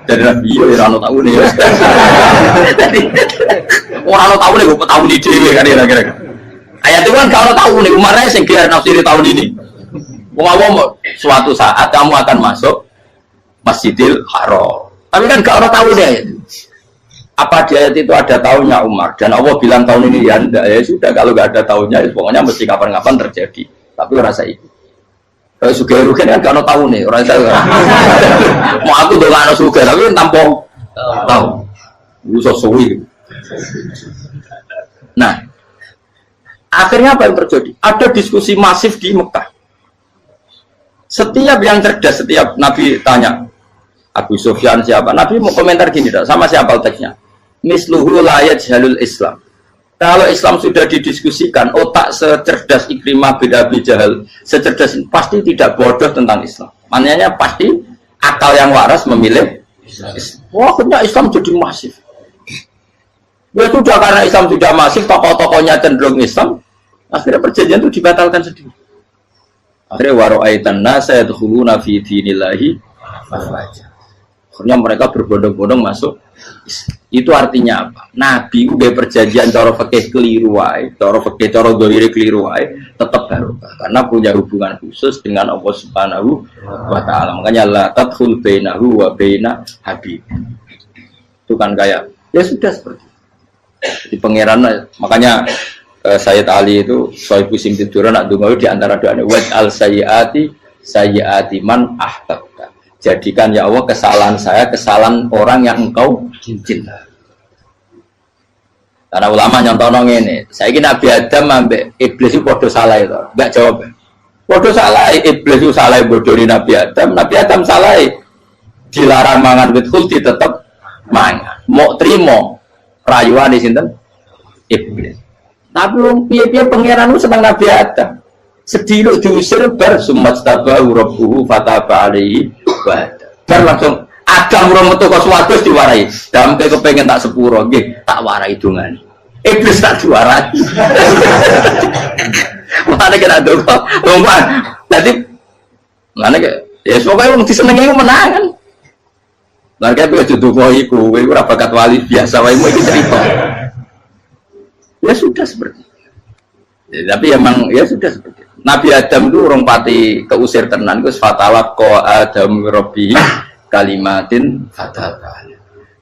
Dari Nabi yo ora ono taune. Ora ono taune kok tahun iki dhewe kan kira-kira. Ayat itu kan kalau tahu nih kemarin sing kira nafsiri tahun ini. Mau suatu saat kamu akan masuk Masjidil Haram. Tapi kan kalau tahu deh. Apa di ayat itu ada tahunnya Umar dan Allah bilang tahun ini ya enggak ya sudah kalau nggak ada tahunnya ya, pokoknya mesti kapan-kapan terjadi. Tapi rasa itu. Kalau suka rugen kan kalau tahu nih orang saya. Mau aku tuh nggak suka tapi tampung tahu. Usah suwi. Nah. Akhirnya apa yang terjadi? Ada diskusi masif di Mekah. Setiap yang cerdas, setiap Nabi tanya, Abu Sufyan siapa? Nabi mau komentar gini, sama siapa teksnya? Misluhu la yajhalul Islam. Kalau Islam sudah didiskusikan, otak secerdas Ikrimah bin Abi Jahal, secerdas pasti tidak bodoh tentang Islam. Maknanya pasti akal yang waras memilih Islam. Wah, akhirnya Islam jadi masif. Ya sudah karena Islam sudah masif, tokoh-tokohnya cenderung Islam, akhirnya perjanjian itu dibatalkan sendiri. Akhirnya waro'aitan nasa yadkhuluna fi dinillahi afwaja. Akhirnya mereka berbondong-bondong masuk. Itu artinya apa? Nabi udah perjanjian cara fikih keliru wae, cara fikih cara dzahir keliru wae, tetap barokah karena punya hubungan khusus dengan Allah Subhanahu wa taala. Makanya la tadkhul bainahu wa baina habib. Itu kan kayak ya sudah seperti itu. Di pangeran makanya Sayyid Ali itu Sohibu Simtidur nak donga di antara doanya wa al sayyiati man ahbabta. Jadikan ya Allah kesalahan saya kesalahan orang yang engkau cinta. Karena ulama nyontono ngene, saiki Nabi Adam ambek iblis itu padha salah itu. Enggak jawab. Padha salah iblis itu salah bodoni Nabi Adam salah. Dilarang mangan wit khuldi tetep mangan. Mau trimo rayuane sinten? Iblis. Tapi wong piye-piye pangeran ku seneng Nabi Adam. Sediluk diusir bar sumat tabahu rabbuhu fataba alaihi wa bar langsung Adam ora metu kok swarga diwarai. Dampe kepengin tak sepuro nggih, tak warai dongane. Iblis tak diwarai. Mane kena donga, lompat. Dadi mane ya pokoke wong disenengi menangan. Lah kaya wis donga iku, kowe ora bakat wali biasa wae iki cerita. Ya sudah seperti ya, tapi emang ya sudah seperti itu. Nabi Adam itu orang pati keusir tenan itu fatawak ko Adam Robbi kalimatin fataba.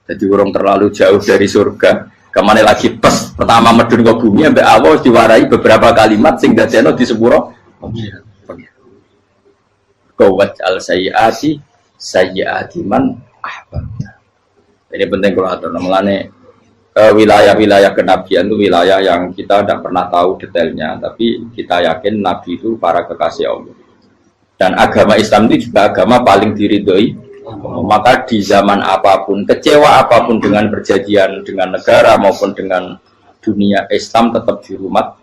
Jadi orang terlalu jauh dari surga. Kemana lagi pas pertama medun ke bumi sampai awal diwarai beberapa kalimat sing dadekno di sepuro Kawat al sayyiati man ahbabta. Ini penting kalau atur namanya wilayah-wilayah kenabian itu wilayah yang kita tidak pernah tahu detailnya, tapi kita yakin Nabi itu para kekasih Allah. Dan agama Islam itu juga agama paling diridhoi. Maka di zaman apapun, kecewa apapun dengan perjanjian dengan negara maupun dengan dunia, Islam tetap di rumah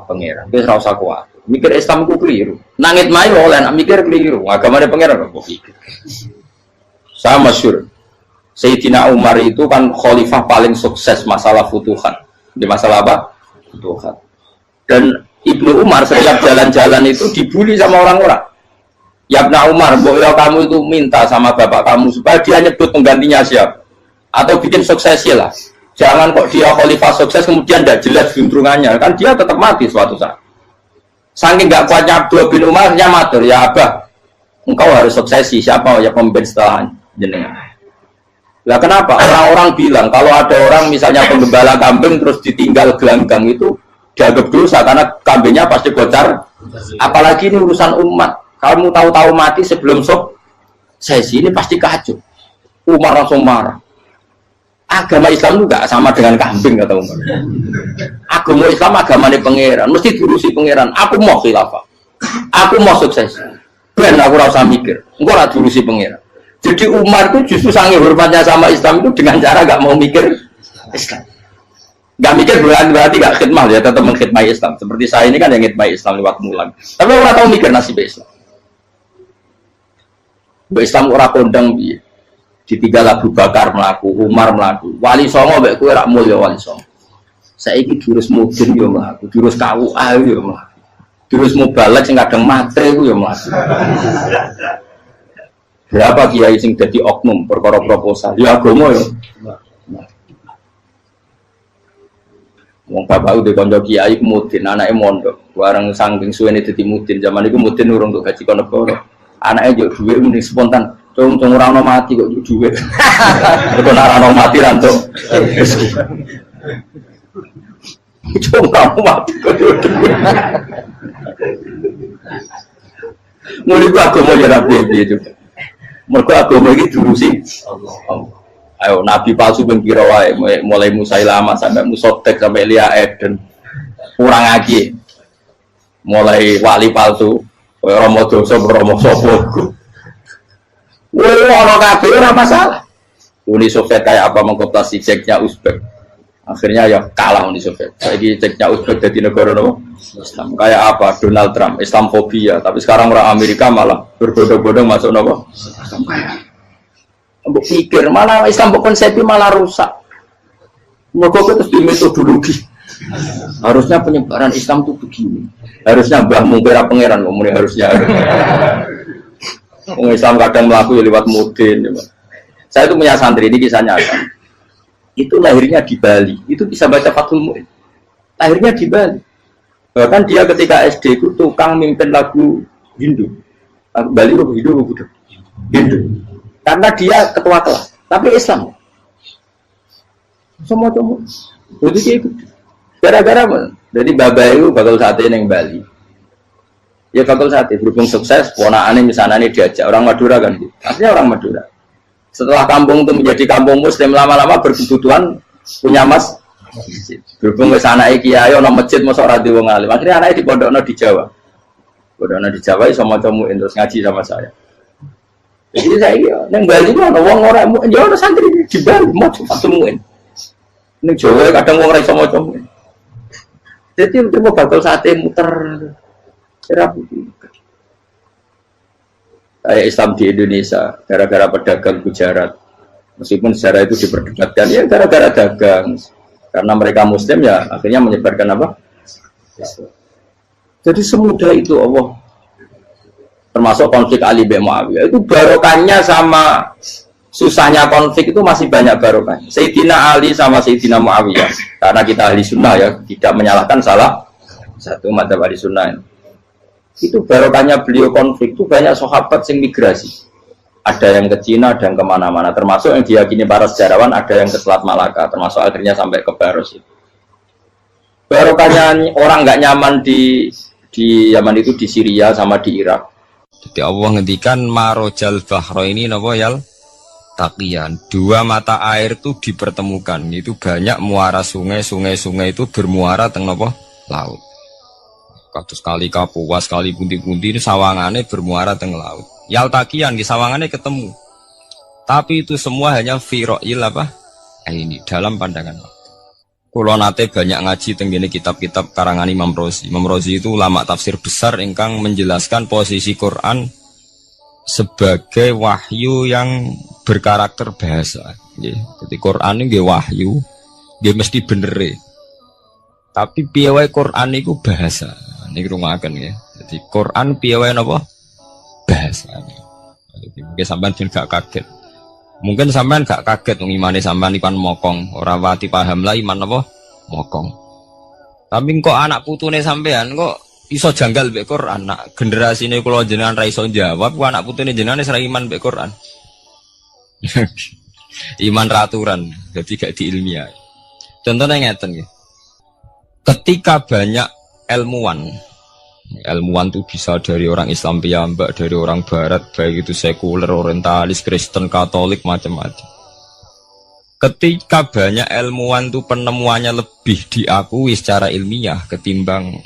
pangeran. Kita harus kuat. Mikir Islam itu keliru. Nangit mai oleh mikir keliru. Agama pangeran kok pikir. Sama masyhur. Sayyidina Umar itu kan khalifah paling sukses masalah futuhan. Di masalah apa? Futuhan. Dan Ibnu Umar setiap jalan-jalan itu dibully sama orang-orang. Ya Ibnu Umar, boleh kamu itu minta sama bapak kamu supaya dia nyebut penggantinya siapa? Atau bikin suksesi lah. Jangan kok dia khalifah sukses kemudian tidak jelas juntrungannya. Kan dia tetap mati suatu saat. Saking nggak kuatnya Abdullah bin Umar, dia matur, ya Abah, engkau harus suksesi. Siapa ya pemimpin setelah jenengan? Lah kenapa? Orang-orang bilang kalau ada orang misalnya penggembala kambing terus ditinggal gelanggang itu dianggap dosa karena kambingnya pasti bocor. Apalagi ini urusan umat. Kamu tahu-tahu mati sebelum sesi ini pasti kacau. Umar langsung marah. Agama Islam juga sama dengan kambing kata Umar. Agama Islam agamanya pangeran, mesti diurusi pangeran. Aku mau khilafah. Aku mau sukses. Ben aku rasa mikir. Engko ora diurusi pangeran. Jadi Umar itu justru sangat hormatnya sama Islam itu dengan cara gak mau mikir Islam. Gak mikir berarti gak khidmah ya, tetap mengkhidmati Islam. Seperti saya ini kan yang khidmati Islam lewat mulan. Tapi orang tahu mikir nasib Islam. Islam orang kondang ditinggal Abu Bakar melaku, Umar melaku, Wali Songo mbek kowe rak mulya Wali Songo. Saiki jurus mudin yo mlaku, jurus KUA yo mlaku. Jurus mubalek sing kadang matre ku yo mlaku. Berapa kiai sing dadi oknum perkara proposal? Ya agama ya. Wong bapak udah kanca kiai mudin, anake mondok. Bareng saking suwene dadi mudin, zaman iku mudin urung untuk gaji kono negara. Anake yo dhuwit mending spontan. Cung ora ono mati kok dhuwit. Kok ora ono mati ra entuk. Cung ora ono mati kok dhuwit. Mulai agama ya rapi juga. Mereka agama ini diurusi Allah. Ayo Nabi palsu pengkira wae mulai Musailama sampai Musotek sampai Elia Eden kurang lagi mulai wali palsu Romo Doso Romo Sopo orang kabeh ora masalah. Uni Soviet kayak apa mengkooptasi ceknya Uzbek akhirnya ya kalah Uni Soviet. Lagi ceknya Uzbek jadi negara Islam kayak apa Donald Trump Islamfobia tapi sekarang orang Amerika malah berbondong-bondong masuk nopo Islam kaya. Mbok pikir malah Islam konsepnya malah rusak. Mergo terus di metodologi. Harusnya penyebaran Islam itu begini. Harusnya Mbah Mungkira pangeran ngomongnya harusnya. Wong Islam kadang mlaku ya lewat mudin ya. Saya itu punya santri, ini kisahnya ada. Itu lahirnya di Bali, itu bisa baca Fathul Mu'in. Lahirnya di Bali. Bahkan dia ketika SD itu tukang mimpin lagu Hindu. Lagu Bali itu Hindu. Karena dia ketua kelas, tapi Islam. Semua cuma. Jadi dia ikut. Gara-gara jadi babay itu bakal sate yang Bali. Ya bakal sate, berhubung sukses, ponakane misalnya diajak orang Madura kan, aslinya orang Madura. Setelah kampung itu menjadi kampung Muslim, lama-lama berkebutuhan punya masjid. Berhubung ke sana kiai ono masjid mosok ora di wong alim. Akhirnya anake di pondokno di Jawa. Pondokno di Jawa iso maca muin terus ngaji sama saya. Jadi saya nang Bali ku ono wong ora muin, ya ono santri di Bali maca muin. Ning Jawa kadang wong ora iso maca muin. Jadi coba bakal sate muter. Kayak Islam di Indonesia gara-gara pedagang Gujarat, meskipun sejarah itu diperdebatkan ya gara-gara dagang, karena mereka Muslim ya akhirnya menyebarkan apa? Jadi semudah itu Allah. Termasuk konflik Ali bin Muawiyah itu barokahnya sama susahnya konflik itu masih banyak barokahnya. Sayyidina Ali sama Sayyidina Muawiyah, karena kita ahli sunnah ya tidak menyalahkan salah satu madzhab ahli sunnah ini. Itu barokahnya beliau konflik itu banyak sahabat yang migrasi, ada yang ke Cina, ada yang kemana-mana, termasuk yang diyakini para sejarawan ada yang ke Selat Malaka, termasuk akhirnya sampai ke Baros itu. Barokahnya orang nggak nyaman di Yaman itu di Syria sama di Irak. Jadi Allah ngendikan marojal bahro ini nopo yal taqiyan, dua mata air itu dipertemukan, itu banyak muara sungai itu bermuara teng nopo laut. Kados kali Kapuas, kali Bunti-bunti ini sawangane bermuara teng laut. Yaltaqiyan di sawangannya ketemu. Tapi itu semua hanya firoil apa? Ini dalam pandangan Allah. Kulo nate banyak ngaji tenggene kitab-kitab karangan Imam Rozi. Imam Rozi itu ulama tafsir besar ingkang menjelaskan posisi Quran sebagai wahyu yang berkarakter bahasa. Jadi Quran ini wahyu, dia mesti bener. Tapi piye wae Quran itu bahasa. Ini rungaken ya. Jadi Quran piye wae napa? Bahasa. Jadi mungkin sampean gak kaget. Mungkin sampean gak kaget wong imane sampean ipan mokong, ora wati paham lah iman apa? Mokong. Tapi kok anak putune sampean kok iso janggal mbek Quran. Nak generasine kula jenengan ra iso jawab, kok anak putune jenengan wis ra iman mbek Quran. Iman raturan, jadi gak diilmiah. Contohnya ngeten nggih. Ketika banyak ilmuwan itu bisa dari orang Islam piyambak, dari orang Barat, baik itu sekuler, orientalis, Kristen, Katolik, macam-macam. Ketika banyak ilmuwan itu penemuannya lebih diakui secara ilmiah ketimbang